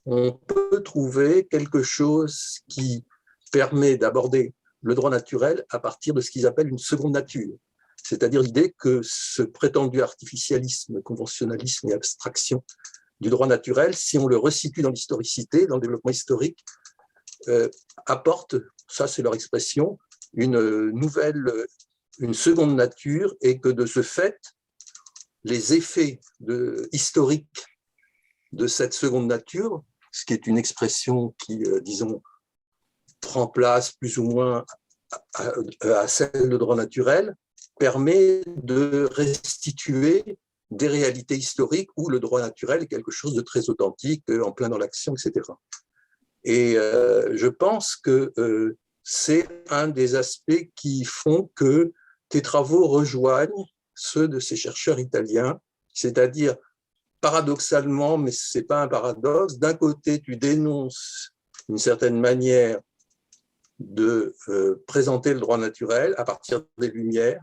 on peut trouver quelque chose qui permet d'aborder le droit naturel à partir de ce qu'ils appellent une seconde nature, c'est-à-dire l'idée que ce prétendu artificialisme, conventionnalisme et abstraction du droit naturel, si on le resitue dans l'historicité, dans le développement historique, apporte, ça c'est leur expression, une seconde nature, et que de ce fait, les effets historiques de cette seconde nature, ce qui est une expression qui, disons, prend place plus ou moins à celle de droit naturel, permet de restituer des réalités historiques où le droit naturel est quelque chose de très authentique, en plein dans l'action, etc. Et je pense que c'est un des aspects qui font que tes travaux rejoignent ceux de ces chercheurs italiens, c'est-à-dire, paradoxalement, mais ce n'est pas un paradoxe, d'un côté, tu dénonces une certaine manière de présenter le droit naturel à partir des Lumières,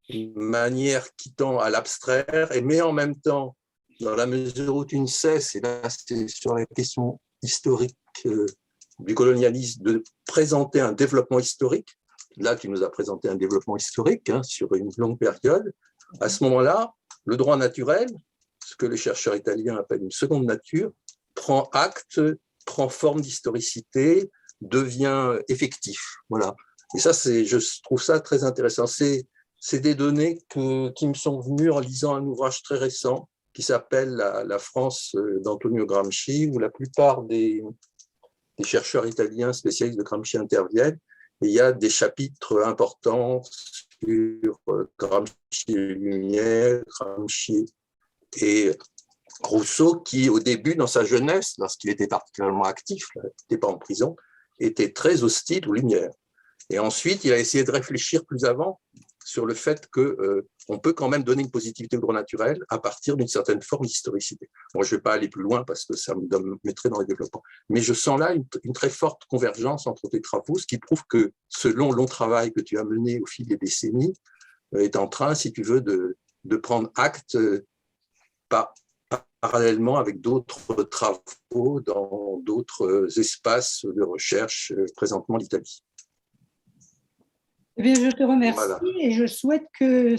une manière qui tend à l'abstraire, mais en même temps, dans la mesure où tu ne cesses, et là c'est sur la question historique du colonialisme, de présenter un développement historique. Là, tu nous as présenté un développement historique sur une longue période. À ce moment-là, le droit naturel, ce que les chercheurs italiens appellent une seconde nature, prend acte, prend forme d'historicité, devient effectif. Voilà. Et ça, je trouve ça très intéressant. C'est des données qui me sont venues en lisant un ouvrage très récent qui s'appelle La France d'Antonio Gramsci, où la plupart des chercheurs italiens spécialistes de Gramsci interviennent. Et il y a des chapitres importants sur Gramsci et les Lumières, Gramsci et Rousseau qui, au début, dans sa jeunesse, lorsqu'il était particulièrement actif, il n'était pas en prison, était très hostile aux Lumières. Et ensuite, il a essayé de réfléchir plus avant sur le fait qu'on peut quand même donner une positivité au droit naturel à partir d'une certaine forme d'historicité. Moi, je ne vais pas aller plus loin parce que ça me mettrait dans le développement. Mais je sens là une très forte convergence entre tes travaux, ce qui prouve que ce long travail que tu as mené au fil des décennies est en train, si tu veux, de prendre acte parallèlement avec d'autres travaux dans d'autres espaces de recherche, présentement l'Italie. Eh bien, je te remercie Voilà. et je souhaite que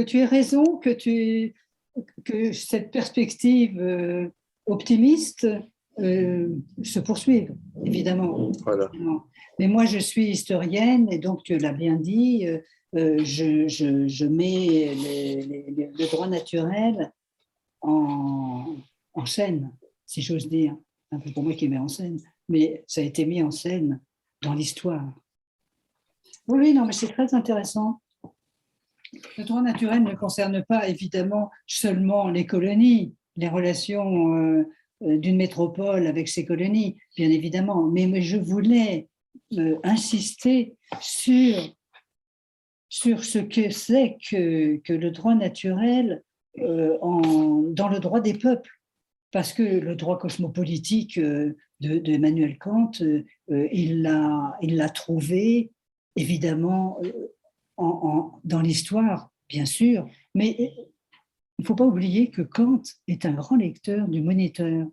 tu aies raison, que cette perspective optimiste se poursuive, évidemment. Voilà. Mais moi, je suis historienne et donc, tu l'as bien dit, je mets le droit naturel en scène, si j'ose dire. Un peu pour moi qui met en scène, mais ça a été mis en scène dans l'histoire. Oui, non, mais c'est très intéressant. Le droit naturel ne concerne pas évidemment seulement les colonies, les relations d'une métropole avec ses colonies, bien évidemment, mais je voulais insister sur ce que c'est que le droit naturel dans le droit des peuples, parce que le droit cosmopolitique de Emmanuel Kant, il l'a trouvé évidemment dans l'histoire, bien sûr, mais il ne faut pas oublier que Kant est un grand lecteur du Moniteur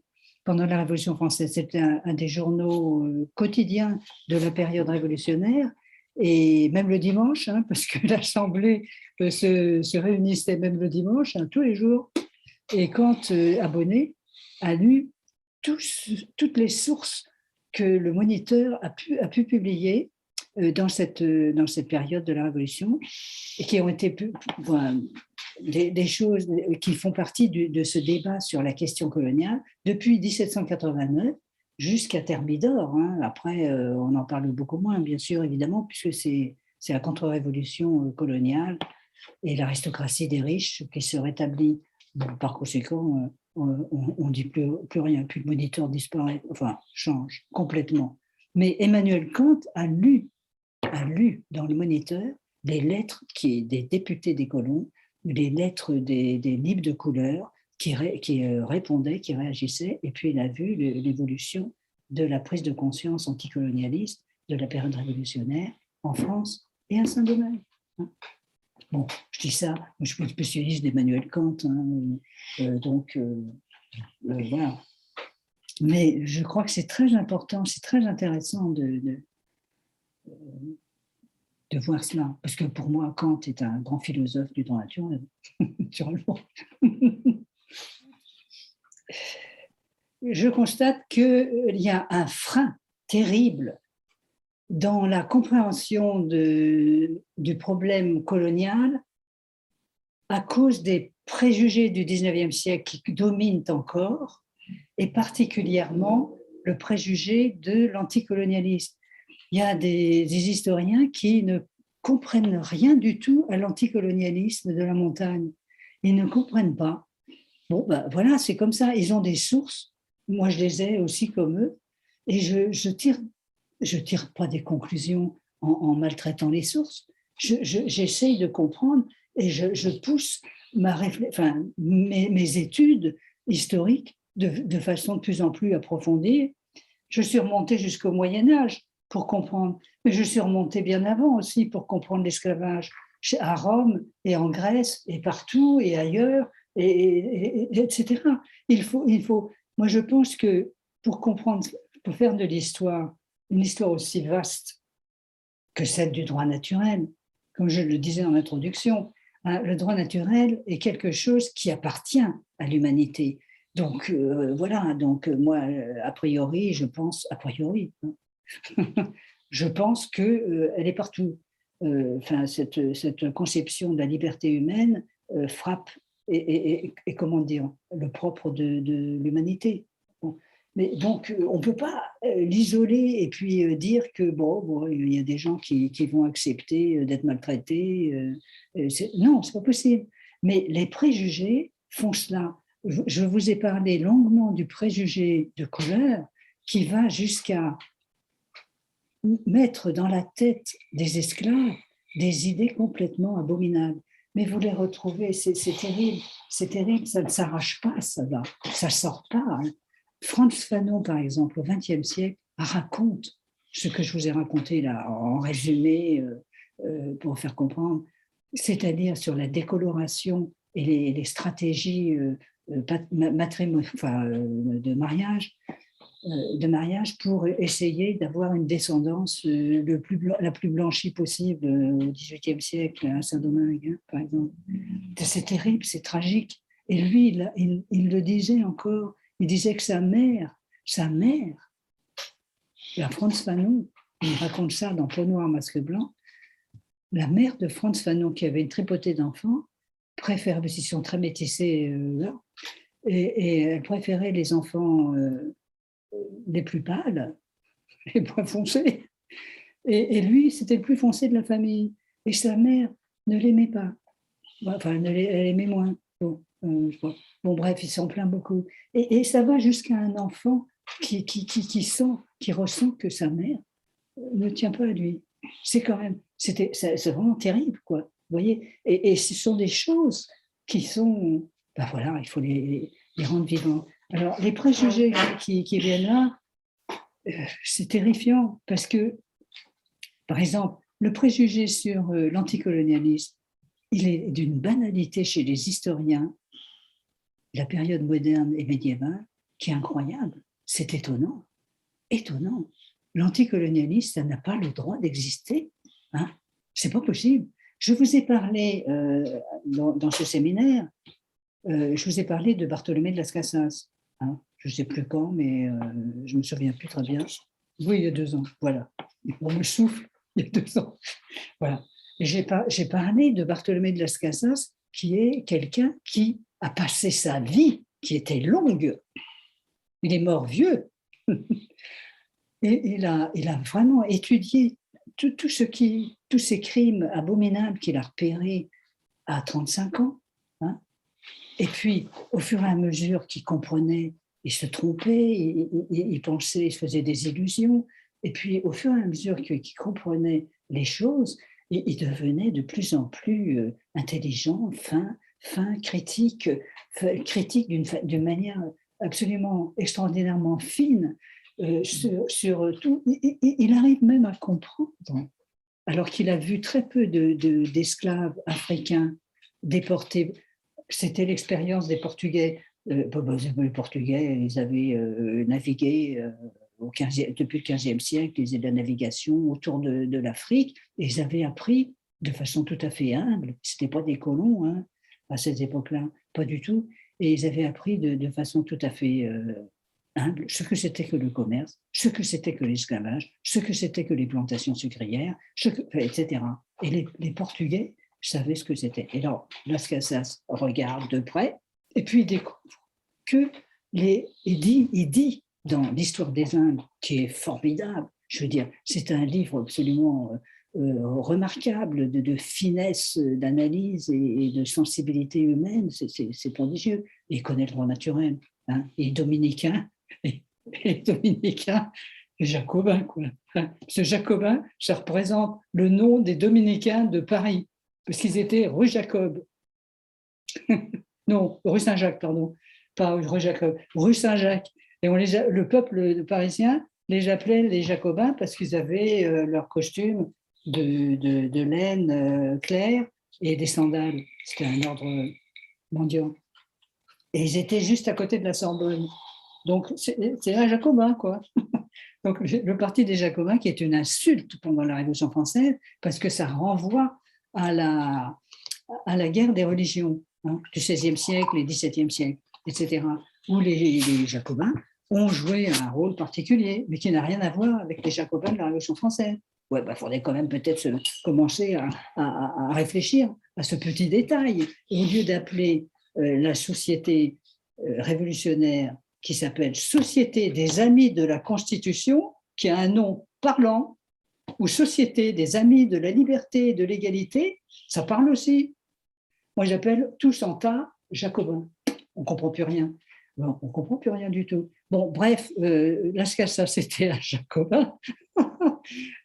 pendant la Révolution française. C'était un des journaux quotidiens de la période révolutionnaire, et même le dimanche, hein, parce que l'Assemblée se réunissait même le dimanche, hein, tous les jours. Et Kant, abonné, a lu toutes les sources que le Moniteur a pu publier dans cette période de la Révolution, et qui ont été des choses qui font partie de ce débat sur la question coloniale depuis 1789 jusqu'à Thermidor. Hein. Après, on en parle beaucoup moins, bien sûr, évidemment, puisque c'est la contre-révolution coloniale et l'aristocratie des riches qui se rétablit. Bon, par conséquent, on ne dit plus rien, puis le Moniteur disparaît, enfin, change complètement. Mais Emmanuel Kant a lu dans le Moniteur des lettres des députés des colons, des lettres des libres de couleur qui répondaient, qui réagissaient, et puis il a vu l'évolution de la prise de conscience anticolonialiste de la période révolutionnaire en France et à Saint-Domingue. Bon, je dis ça, je suis spécialiste d'Emmanuel Kant, hein, donc voilà. Mais je crois que c'est très important, c'est très intéressant de voir cela, parce que pour moi, Kant est un grand philosophe du droit naturel, naturellement. Je constate qu'il y a un frein terrible dans la compréhension du problème colonial à cause des préjugés du 19e siècle qui dominent encore, et particulièrement le préjugé de l'anticolonialisme. Il y a des historiens qui ne comprennent rien du tout à l'anticolonialisme de la montagne. Ils ne comprennent pas. Bon, ben voilà, c'est comme ça. Ils ont des sources. Moi, je les ai aussi comme eux. Et je tire pas des conclusions en maltraitant les sources. J'essaye de comprendre et je pousse mes études historiques de façon de plus en plus approfondie. Je suis remontée jusqu'au Moyen-Âge pour comprendre, mais je suis remontée bien avant aussi pour comprendre l'esclavage à Rome et en Grèce et partout et ailleurs, etc. Il faut, moi je pense que pour comprendre, pour faire de l'histoire, une histoire aussi vaste que celle du droit naturel, comme je le disais en introduction, hein, le droit naturel est quelque chose qui appartient à l'humanité. Donc voilà, donc moi, a priori, je pense qu'elle est partout. Cette conception de la liberté humaine frappe et comment dire, le propre de l'humanité. Bon. Mais donc, on ne peut pas l'isoler et puis dire que bon, il y a des gens qui vont accepter d'être maltraités. Non, ce n'est pas possible. Mais les préjugés font cela. je vous ai parlé longuement du préjugé de couleur qui va jusqu'à mettre dans la tête des esclaves des idées complètement abominables. Mais vous les retrouvez, c'est terrible, ça ne s'arrache pas, ça ne sort pas. Hein. Frantz Fanon, par exemple, au XXe siècle, raconte ce que je vous ai raconté là, en résumé, pour faire comprendre, c'est-à-dire sur la décoloration et les stratégies de mariage pour essayer d'avoir une descendance la plus blanchie possible au XVIIIe siècle à Saint-Domingue, hein, par exemple. C'est terrible, c'est tragique. Et lui, il le disait encore, il disait que sa mère, la Frantz Fanon, il raconte ça dans Peau noire, masque blanc, la mère de Frantz Fanon, qui avait une tripotée d'enfants, préfère, parce qu'ils sont très métissés là, et elle préférait les enfants les plus pâles, les moins foncés. Et lui, c'était le plus foncé de la famille. Et sa mère ne l'aimait pas. Enfin, elle aimait moins. Bon, bref, il s'en plaint beaucoup. Et ça va jusqu'à un enfant qui ressent que sa mère ne tient pas à lui. C'est quand même, c'est vraiment terrible, quoi. Vous voyez, et ce sont des choses qui sont, ben voilà, il faut les rendre vivants. Alors, les préjugés qui viennent là, c'est terrifiant parce que, par exemple, le préjugé sur l'anticolonialisme, il est d'une banalité chez les historiens de la période moderne et médiévale qui est incroyable. C'est étonnant. Étonnant. L'anticolonialisme, ça n'a pas le droit d'exister. Hein, c'est pas possible. Je vous ai parlé dans ce séminaire, je vous ai parlé de Bartholomé de Las Casas. Hein, je ne sais plus quand, mais je ne me souviens plus très bien. Oui, il y a 2 ans, voilà. On me souffle, il y a 2 ans. Voilà. J'ai parlé de Bartholomé de Las Casas, qui est quelqu'un qui a passé sa vie, qui était longue. Il est mort vieux. Et il a vraiment étudié tous ces crimes abominables qu'il a repérés à 35 ans. Hein. Et puis, au fur et à mesure qu'il comprenait, il se trompait, il pensait, il se faisait des illusions. Et puis, au fur et à mesure qu'il comprenait les choses, il devenait de plus en plus intelligent, fin, critique d'une manière absolument extraordinairement fine sur tout. Il arrive même à comprendre, alors qu'il a vu très peu d'esclaves africains déportés. C'était l'expérience des Portugais. Les Portugais, ils avaient navigué depuis le XVe siècle, ils faisaient de la navigation autour de l'Afrique, et ils avaient appris de façon tout à fait humble. Ce n'étaient pas des colons hein, à cette époque-là, pas du tout. Et ils avaient appris de façon tout à fait humble ce que c'était que le commerce, ce que c'était que l'esclavage, ce que c'était que les plantations sucrières, etc. Et les Portugais savaient ce que c'était. Et alors, Las Casas regarde de près, et puis il découvre que il dit dans l'histoire des Indes, qui est formidable, je veux dire, c'est un livre absolument remarquable de finesse d'analyse et de sensibilité humaine, c'est prodigieux. Et il connaît le droit naturel. Hein, et dominicain, et dominicain, et jacobin, quoi. Ce jacobin, ça représente le nom des dominicains de Paris, parce qu'ils étaient rue Jacob. Non, rue Saint-Jacques, pardon, pas rue Jacob, rue Saint-Jacques. Et le peuple parisien les appelait les jacobins parce qu'ils avaient leur costume de laine claire et des sandales. C'était un ordre mendiant. Et ils étaient juste à côté de la Sorbonne. Donc, c'est un jacobin, quoi. Donc, le parti des Jacobins, qui est une insulte pendant la Révolution française, parce que ça renvoie à la guerre des religions hein, du XVIe siècle et XVIIe siècle, etc., où les Jacobins ont joué un rôle particulier, mais qui n'a rien à voir avec les Jacobins de la Révolution française. Ouais, bah, faudrait quand même peut-être commencer à réfléchir à ce petit détail. Et au lieu d'appeler la société révolutionnaire qui s'appelle Société des Amis de la Constitution, qui a un nom parlant, ou Société des Amis de la Liberté et de l'Égalité, ça parle aussi. Moi, j'appelle tous en tas jacobins. on ne comprend plus rien. Bon, on ne comprend plus rien du tout. Bon, bref, Las Casas, c'était un jacobin,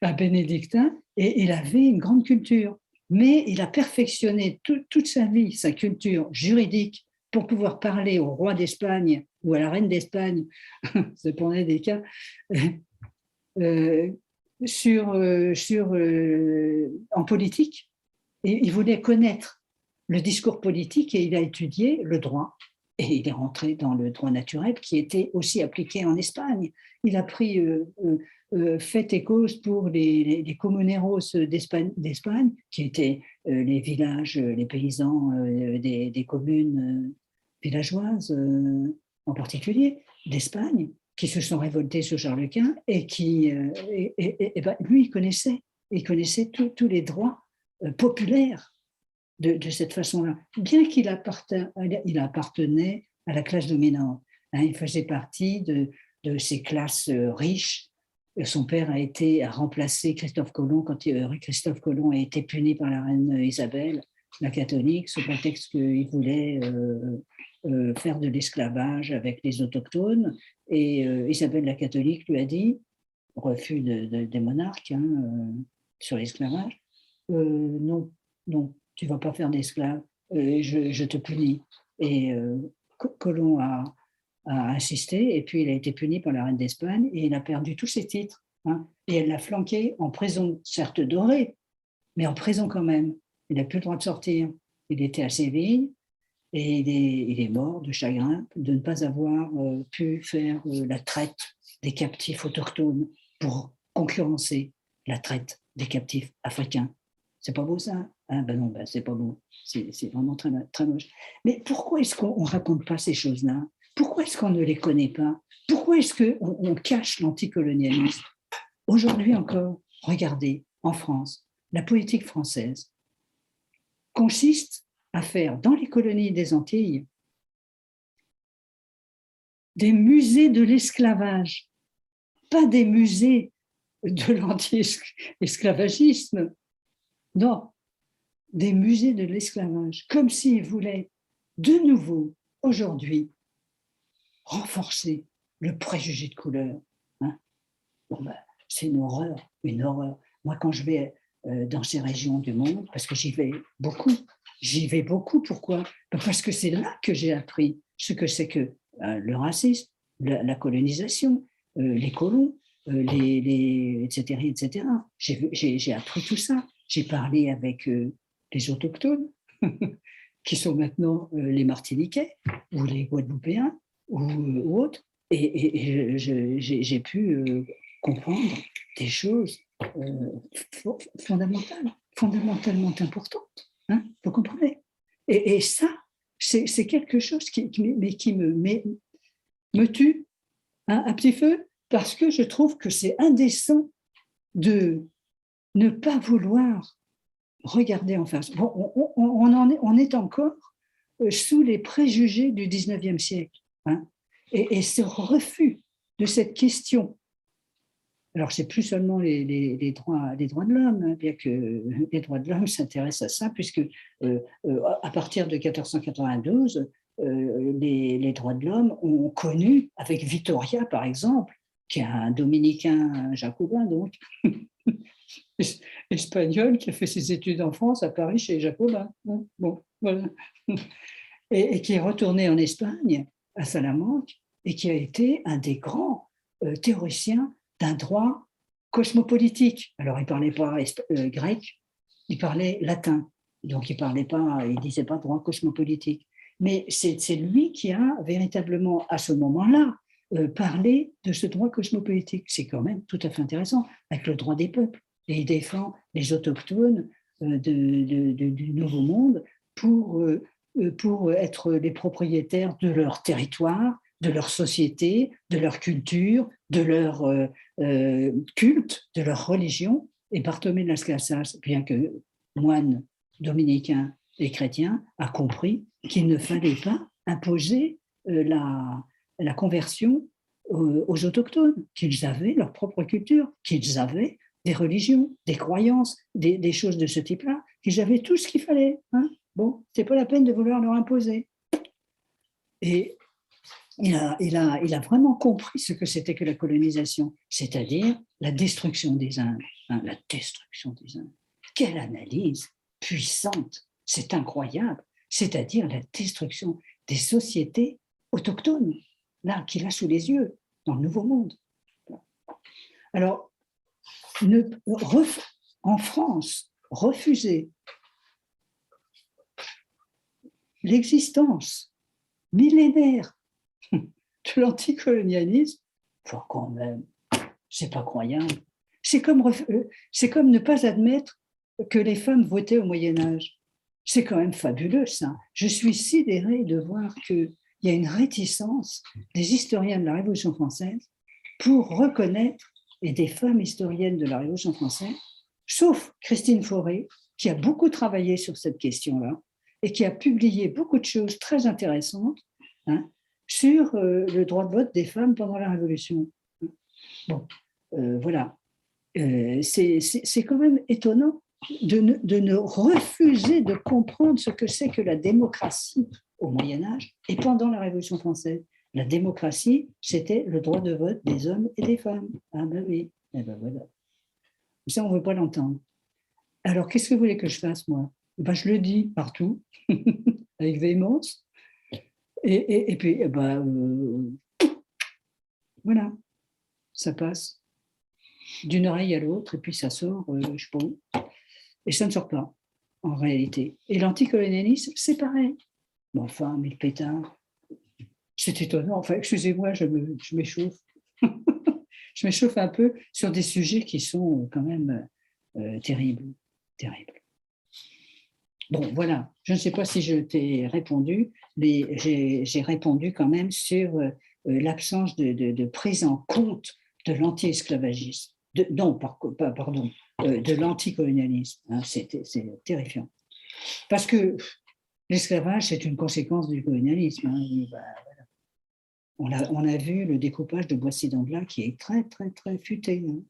un bénédictin, et il avait une grande culture. Mais il a perfectionné toute sa vie, sa culture juridique, pour pouvoir parler au roi d'Espagne ou à la reine d'Espagne, ça dépendait des cas, en politique. Et il voulait connaître le discours politique et il a étudié le droit. Et il est rentré dans le droit naturel qui était aussi appliqué en Espagne. Il a pris fait et cause pour les comuneros d'Espagne, qui étaient les villages, les paysans des communes villageoises en particulier d'Espagne, qui se sont révoltés sur Charles Quint et qui, ben, lui, il connaissait tous les droits populaires de cette façon-là, bien qu'il appartenait à la classe dominante. Hein, il faisait partie de ces classes riches. Son père a remplacé Christophe Colomb quand Christophe Colomb a été puni par la reine Isabelle, la catholique, sous prétexte qu'il voulait faire de l'esclavage avec les autochtones. Et Isabelle la catholique lui a dit, refus des monarques sur l'esclavage, non, tu ne vas pas faire d'esclaves, je te punis. Et Colomb a insisté, et puis il a été puni par la reine d'Espagne, et il a perdu tous ses titres. Hein, et elle l'a flanqué en prison, certes dorée, mais en prison quand même. Il n'a plus le droit de sortir. Il était à Séville, et il est mort de chagrin de ne pas avoir pu faire la traite des captifs autochtones pour concurrencer la traite des captifs africains. C'est pas beau ça? Ah ben non, ben c'est pas beau. C'est vraiment très, très moche. Mais pourquoi est-ce qu'on ne raconte pas ces choses-là? Pourquoi est-ce qu'on ne les connaît pas? Pourquoi est-ce qu'on cache l'anticolonialisme? Aujourd'hui encore, regardez, en France, la politique française consiste à faire dans les colonies des Antilles des musées de l'esclavage, pas des musées de l'anti-esclavagisme, non, des musées de l'esclavage, comme s'ils voulaient de nouveau, aujourd'hui, renforcer le préjugé de couleur. Hein. Bon ben, c'est une horreur, une horreur. Moi, quand je vais dans ces régions du monde, parce que j'y vais beaucoup, pourquoi? Parce que c'est là que j'ai appris ce que c'est que le racisme, la colonisation, les colons, etc., etc. J'ai appris tout ça. J'ai parlé avec les autochtones, qui sont maintenant les Martiniquais, ou les Guadeloupéens, ou autres, et j'ai pu comprendre des choses fondamentalement importantes. Hein, vous comprenez? Et ça, c'est quelque chose qui me tue un petit peu, parce que je trouve que c'est indécent de ne pas vouloir regarder en face. Bon, on est encore sous les préjugés du 19e siècle. Hein, et ce refus de cette question. Alors, c'est plus seulement les droits de l'homme, hein, bien que les droits de l'homme s'intéressent à ça, puisque à partir de 1492, les droits de l'homme ont connu, avec Vitoria par exemple, qui est un dominicain jacobin, donc, espagnol, qui a fait ses études en France, à Paris, chez les Jacobins. Bon, voilà. Et qui est retourné en Espagne, à Salamanque, et qui a été un des grands théoriciens d'un droit cosmopolitique. Alors, il ne parlait pas grec, il parlait latin. Donc, il ne disait pas droit cosmopolitique. Mais c'est lui qui a véritablement, à ce moment-là, parlé de ce droit cosmopolitique. C'est quand même tout à fait intéressant, avec le droit des peuples. Et il défend les autochtones du Nouveau Monde pour être les propriétaires de leur territoire, de leur société, de leur culture, de leur culte, de leur religion. Et Bartholomé de Las Casas, bien que moine dominicain et chrétien, a compris qu'il ne fallait pas imposer la conversion aux autochtones, qu'ils avaient leur propre culture, qu'ils avaient des religions, des croyances, des choses de ce type-là, qu'ils avaient tout ce qu'il fallait. Hein. Bon, c'est pas la peine de vouloir leur imposer. Et il a vraiment compris ce que c'était que la colonisation, c'est-à-dire la destruction des Indes. La destruction des Indes. Quelle analyse puissante, c'est incroyable. C'est-à-dire la destruction des sociétés autochtones, là, qu'il a sous les yeux, dans le Nouveau Monde. Alors, en France, refuser l'existence millénaire de l'anticolonialisme, enfin, quand même, c'est pas croyable. C'est comme ne pas admettre que les femmes votaient au Moyen-Âge. C'est quand même fabuleux, ça. Je suis sidérée de voir qu'il y a une réticence des historiens de la Révolution française pour reconnaître, et des femmes historiennes de la Révolution française, sauf Christine Fauré, qui a beaucoup travaillé sur cette question-là et qui a publié beaucoup de choses très intéressantes sur le droit de vote des femmes pendant la Révolution. Bon, voilà. C'est quand même étonnant de ne refuser de comprendre ce que c'est que la démocratie au Moyen-Âge et pendant la Révolution française. La démocratie, c'était le droit de vote des hommes et des femmes. Ah ben oui, et ben voilà. Ça, on ne veut pas l'entendre. Alors, qu'est-ce que vous voulez que je fasse, moi? Ben, je le dis partout, avec véhémence. Et puis, voilà, ça passe d'une oreille à l'autre, et puis ça sort, je sais pas où. Et ça ne sort pas, en réalité. Et l'anticolonialisme, c'est pareil. Bon, enfin, mais le pétard, c'est étonnant. Enfin, excusez-moi, je m'échauffe. Je m'échauffe un peu sur des sujets qui sont quand même terribles. Terribles. Bon, voilà. Je ne sais pas si je t'ai répondu, mais j'ai répondu quand même sur l'absence de prise en compte de l'anti-esclavagisme. Pardon, de l'anticolonialisme. Hein, c'est terrifiant. Parce que l'esclavage, c'est une conséquence du colonialisme. Hein, et voilà. On a vu le découpage de Boissy d'Anglas qui est très, très, très futé. Hein.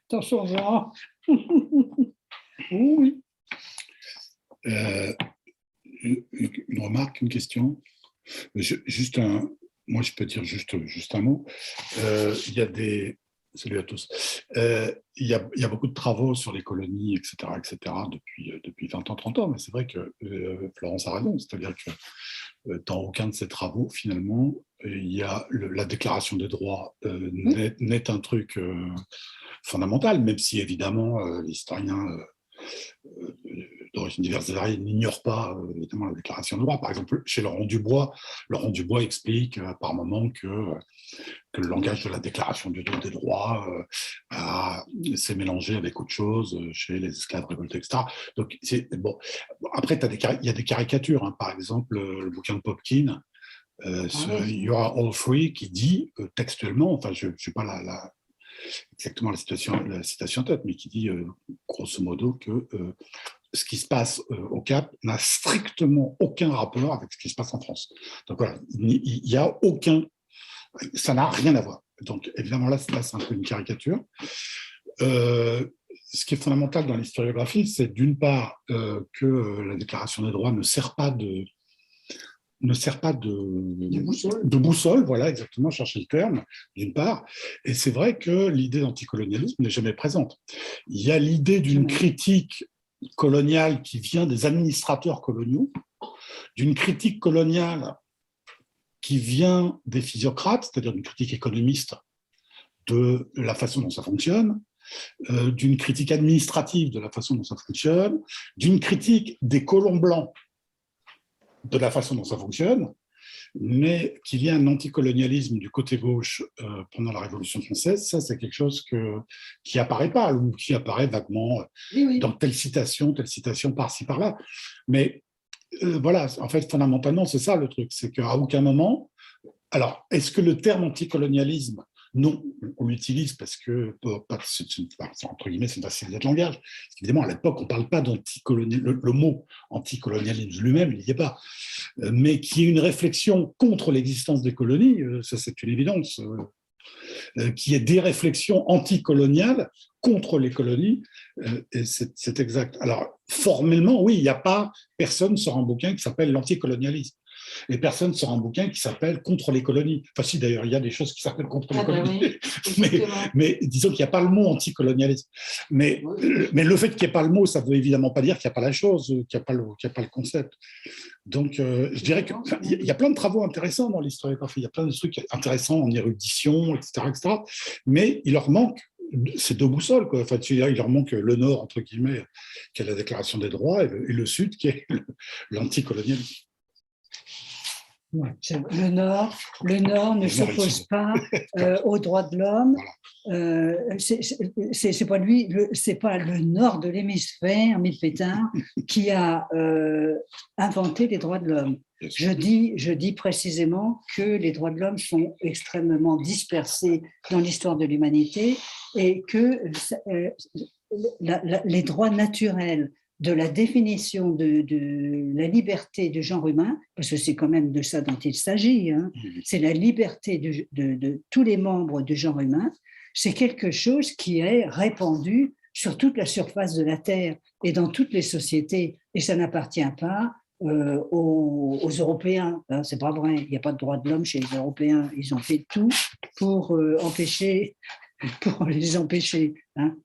Attention, Jean. Oui. Une remarque, une question. Moi, je peux dire juste un mot. Il y a des... Salut à tous. Il y a beaucoup de travaux sur les colonies, etc., depuis 20 ans, 30 ans, mais c'est vrai que Florence a raison, c'est-à-dire que dans aucun de ces travaux, finalement, il y a la déclaration des droits n'est un truc fondamental, même si, évidemment, les historiens d'origine diverse et variée n'ignorent pas évidemment la déclaration des droits. Par exemple, chez Laurent Dubois explique par moment que le langage de la déclaration des droits s'est mélangé avec autre chose chez les esclaves révoltés, etc. Donc, bon. Après, il y a des caricatures. Hein. Par exemple, le bouquin de Popkin, You Are All Free, qui dit textuellement, enfin, je ne sais pas exactement la citation en tête, mais qui dit grosso modo que ce qui se passe au Cap n'a strictement aucun rapport avec ce qui se passe en France. Donc voilà, il n'y a aucun... Ça n'a rien à voir. Donc évidemment, là c'est un peu une caricature. Ce qui est fondamental dans l'historiographie, c'est d'une part que la déclaration des droits ne sert pas de boussole, voilà, exactement, chercher le terme, d'une part. Et c'est vrai que l'idée d'anticolonialisme n'est jamais présente. Il y a l'idée d'une critique coloniale qui vient des administrateurs coloniaux, d'une critique coloniale qui vient des physiocrates, c'est-à-dire d'une critique économiste de la façon dont ça fonctionne, d'une critique administrative de la façon dont ça fonctionne, d'une critique des colons blancs de la façon dont ça fonctionne, mais qu'il y ait un anticolonialisme du côté gauche pendant la Révolution française, ça c'est quelque chose qui n'apparaît pas, ou qui apparaît vaguement dans telle citation par-ci par-là. Mais voilà, en fait, fondamentalement, c'est ça le truc, c'est qu'à aucun moment... Alors, est-ce que le terme anticolonialisme, non, on l'utilise parce que, entre guillemets, c'est une facilité de langage. Évidemment, à l'époque, on ne parle pas d'anticolonialisme, le mot anticolonialisme lui-même, il n'y est pas. Mais qu'il y ait une réflexion contre l'existence des colonies, ça c'est une évidence. Qu'il y ait des réflexions anticoloniales contre les colonies, et c'est exact. Alors, formellement, oui, il n'y a pas, personne sort un bouquin qui s'appelle l'anticolonialisme. Et personne sort un bouquin qui s'appelle Contre les colonies. Enfin, si, d'ailleurs, il y a des choses qui s'appellent Contre les colonies. Oui, mais disons qu'il n'y a pas le mot anticolonialisme. Mais le fait qu'il n'y ait pas le mot, ça ne veut évidemment pas dire qu'il n'y a pas la chose, qu'il n'y a pas le concept. Donc, je dirais qu'il y a plein de travaux intéressants dans l'historiographie. Il y a plein de trucs intéressants en érudition, etc. Mais il leur manque ces deux boussoles, quoi. Enfin, il leur manque le Nord, entre guillemets, qui est la Déclaration des droits, et le Sud, qui est l'anticolonialisme. Ouais. Le Nord ne s'oppose pas aux droits de l'homme. C'est pas lui, c'est pas le Nord de l'hémisphère, mille pétards, qui a inventé les droits de l'homme. Je dis précisément que les droits de l'homme sont extrêmement dispersés dans l'histoire de l'humanité et que les droits naturels de la définition de la liberté du genre humain, parce que c'est quand même de ça dont il s'agit, hein, c'est la liberté de tous les membres du genre humain, c'est quelque chose qui est répandu sur toute la surface de la Terre et dans toutes les sociétés, et ça n'appartient pas aux Européens. Hein, c'est pas vrai, il n'y a pas de droits de l'homme chez les Européens, ils ont fait tout pour les empêcher. Hein.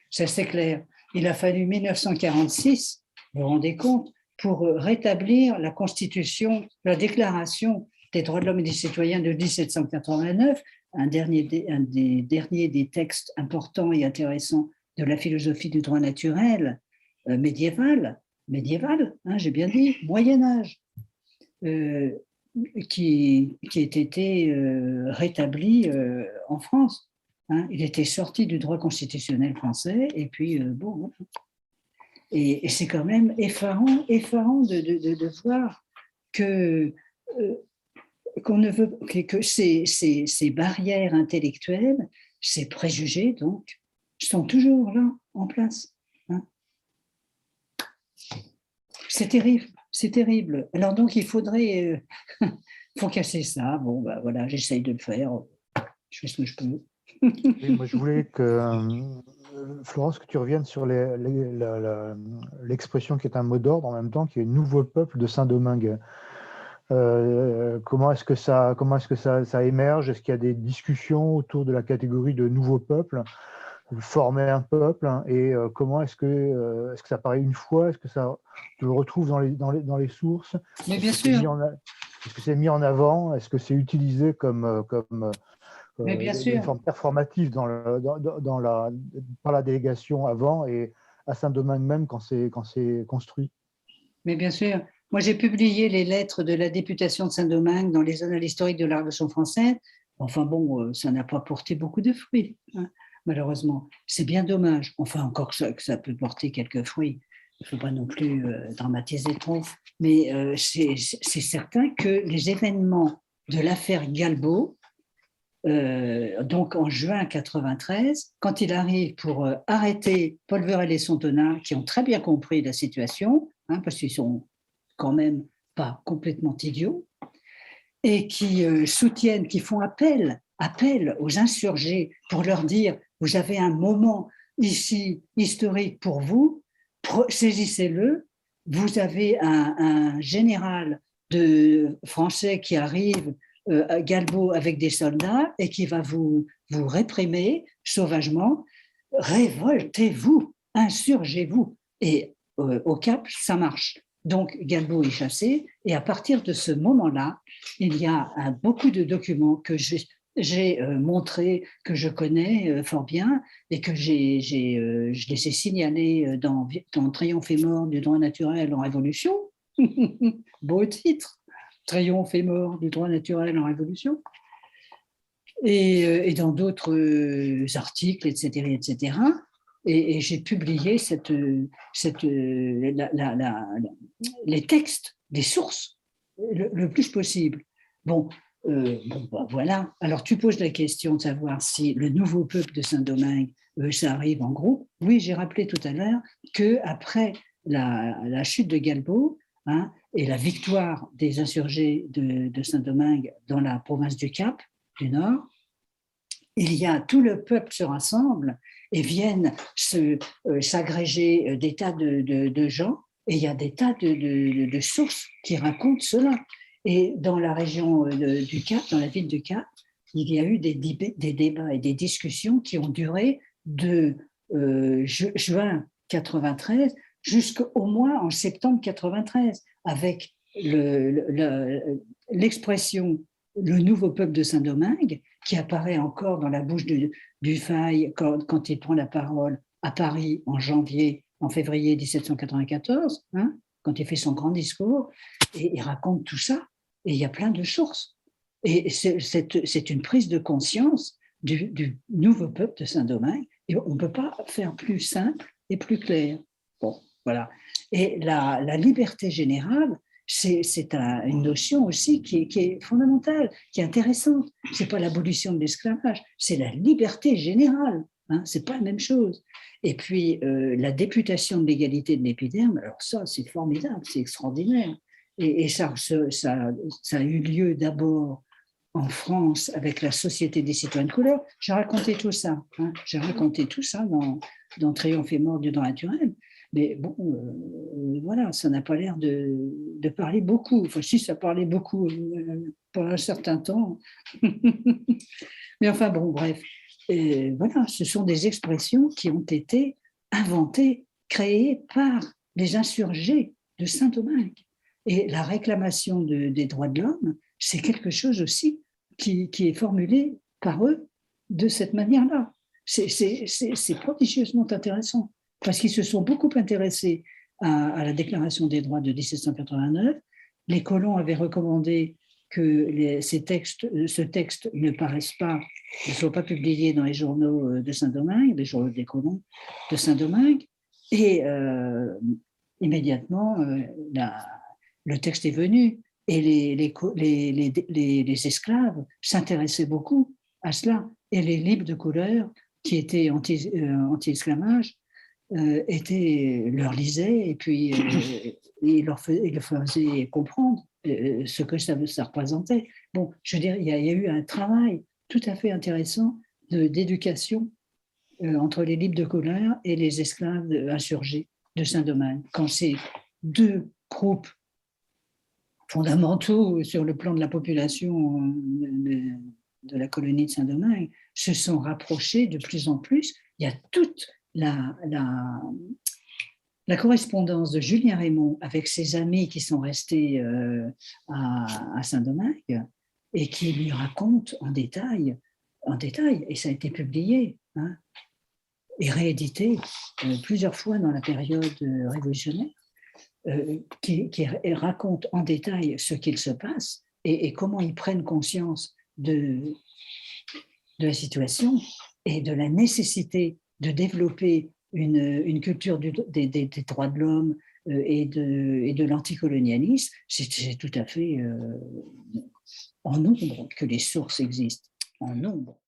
Ça, c'est clair. Il a fallu 1946, vous vous rendez compte, pour rétablir la Constitution, la Déclaration des droits de l'homme et des citoyens de 1789, un des derniers des textes importants et intéressants de la philosophie du droit naturel médiéval, hein, j'ai bien dit, Moyen-Âge, qui ait été rétabli en France. Hein, il était sorti du droit constitutionnel français, et puis, bon, et c'est quand même effarant de voir qu'on ne veut que ces barrières intellectuelles, ces préjugés, donc, sont toujours là, en place. Hein. C'est terrible, c'est terrible. Alors donc, il faudrait... faut casser ça. Bon, ben, voilà, j'essaye de le faire. Je fais ce que je peux. Oui, moi, je voulais que, Florence, que tu reviennes sur l'expression qui est un mot d'ordre en même temps, qui est « nouveau peuple de Saint-Domingue ». Comment est-ce que ça émerge? Est-ce qu'il y a des discussions autour de la catégorie de nouveau peuple, former un peuple, hein, et comment est-ce que ça apparaît une fois? Est-ce que tu le retrouves dans les sources? Mais bien sûr. Est-ce que c'est mis en avant? Est-ce que c'est utilisé comme mais bien sûr. Une forme performative par la délégation avant et à Saint-Domingue même quand c'est construit? Mais bien sûr. Moi, j'ai publié les lettres de la députation de Saint-Domingue dans les annales historiques de la Révolution française. Enfin bon, ça n'a pas porté beaucoup de fruits, hein, malheureusement. C'est bien dommage. Enfin, encore que ça peut porter quelques fruits. Il ne faut pas non plus dramatiser trop. Mais c'est certain que les événements de l'affaire Galbaud, donc en juin 1993, quand il arrive pour arrêter Paul Verel et Sontona, qui ont très bien compris la situation, hein, parce qu'ils sont quand même pas complètement idiots, et qui soutiennent, qui font appel aux insurgés pour leur dire « vous avez un moment ici historique pour vous, saisissez-le, vous avez un général français qui arrive Galbaud avec des soldats et qui va vous réprimer sauvagement, révoltez-vous, insurgez-vous. » Et au Cap, ça marche. Donc Galbaud est chassé et à partir de ce moment-là, il y a beaucoup de documents que j'ai montrés, que je connais fort bien et que je les ai signalés dans Triomphe et mort du droit naturel en Révolution. Beau titre. Triomphe et mort du droit naturel en Révolution, et dans d'autres articles, etc. Et j'ai publié les textes, les sources, le plus possible. Bon, bah, voilà. Alors, tu poses la question de savoir si le nouveau peuple de Saint-Domingue, ça arrive en groupe. Oui, j'ai rappelé tout à l'heure qu'après la chute de Galbaud, hein, et la victoire des insurgés de Saint-Domingue dans la province du Cap, du Nord, il y a tout le peuple se rassemble et viennent s'agréger des tas de gens, et il y a des tas de sources qui racontent cela. Et dans la région du Cap, dans la ville du Cap, il y a eu des débats et des discussions qui ont duré de juin 93 jusqu'au moins en septembre 93, avec l'expression le nouveau peuple de Saint-Domingue, qui apparaît encore dans la bouche du Fay quand il prend la parole à Paris en février 1794, hein, quand il fait son grand discours, et il raconte tout ça, et il y a plein de sources. Et c'est une prise de conscience du nouveau peuple de Saint-Domingue, et on ne peut pas faire plus simple et plus clair. Bon, voilà. Et la liberté générale, c'est une notion aussi qui est fondamentale, qui est intéressante. Ce n'est pas l'abolition de l'esclavage, c'est la liberté générale. Hein, ce n'est pas la même chose. Et puis, la députation de l'égalité de l'épiderme, alors ça, c'est formidable, c'est extraordinaire. Et ça a eu lieu d'abord en France avec la Société des citoyens de couleur. J'ai raconté tout ça. Hein, j'ai raconté tout ça dans Triomphe et mort du droit naturel. Mais bon, voilà, ça n'a pas l'air de parler beaucoup. Enfin, si, ça parlait beaucoup pendant un certain temps. Mais enfin, bon, bref. Voilà, ce sont des expressions qui ont été inventées, créées par les insurgés de Saint-Domingue. Et la réclamation des droits de l'homme, c'est quelque chose aussi qui est formulé par eux de cette manière-là. C'est prodigieusement intéressant, parce qu'ils se sont beaucoup intéressés à la Déclaration des droits de 1789. Les colons avaient recommandé que ce texte ne soit pas publié dans les journaux de Saint-Domingue, les journaux des colons de Saint-Domingue. Et immédiatement, le texte est venu et les esclaves s'intéressaient beaucoup à cela. Et les libres de couleur qui étaient anti-esclavage leur lisaient et puis ils leur faisaient comprendre ce que ça représentait. Bon, je veux dire, il y a eu un travail tout à fait intéressant d'éducation entre les libres de couleur et les esclaves insurgés de Saint-Domingue. Quand ces deux groupes fondamentaux sur le plan de la population de la colonie de Saint-Domingue se sont rapprochés de plus en plus. Il y a toute la correspondance de Julien Raymond avec ses amis qui sont restés à Saint-Domingue et qui lui racontent en détail, et ça a été publié, hein, et réédité plusieurs fois dans la période révolutionnaire, qui raconte en détail ce qu'il se passe et comment ils prennent conscience de la situation et de la nécessité de développer une culture des droits de l'homme et de l'anticolonialisme. C'est tout à fait en nombre que les sources existent, en nombre.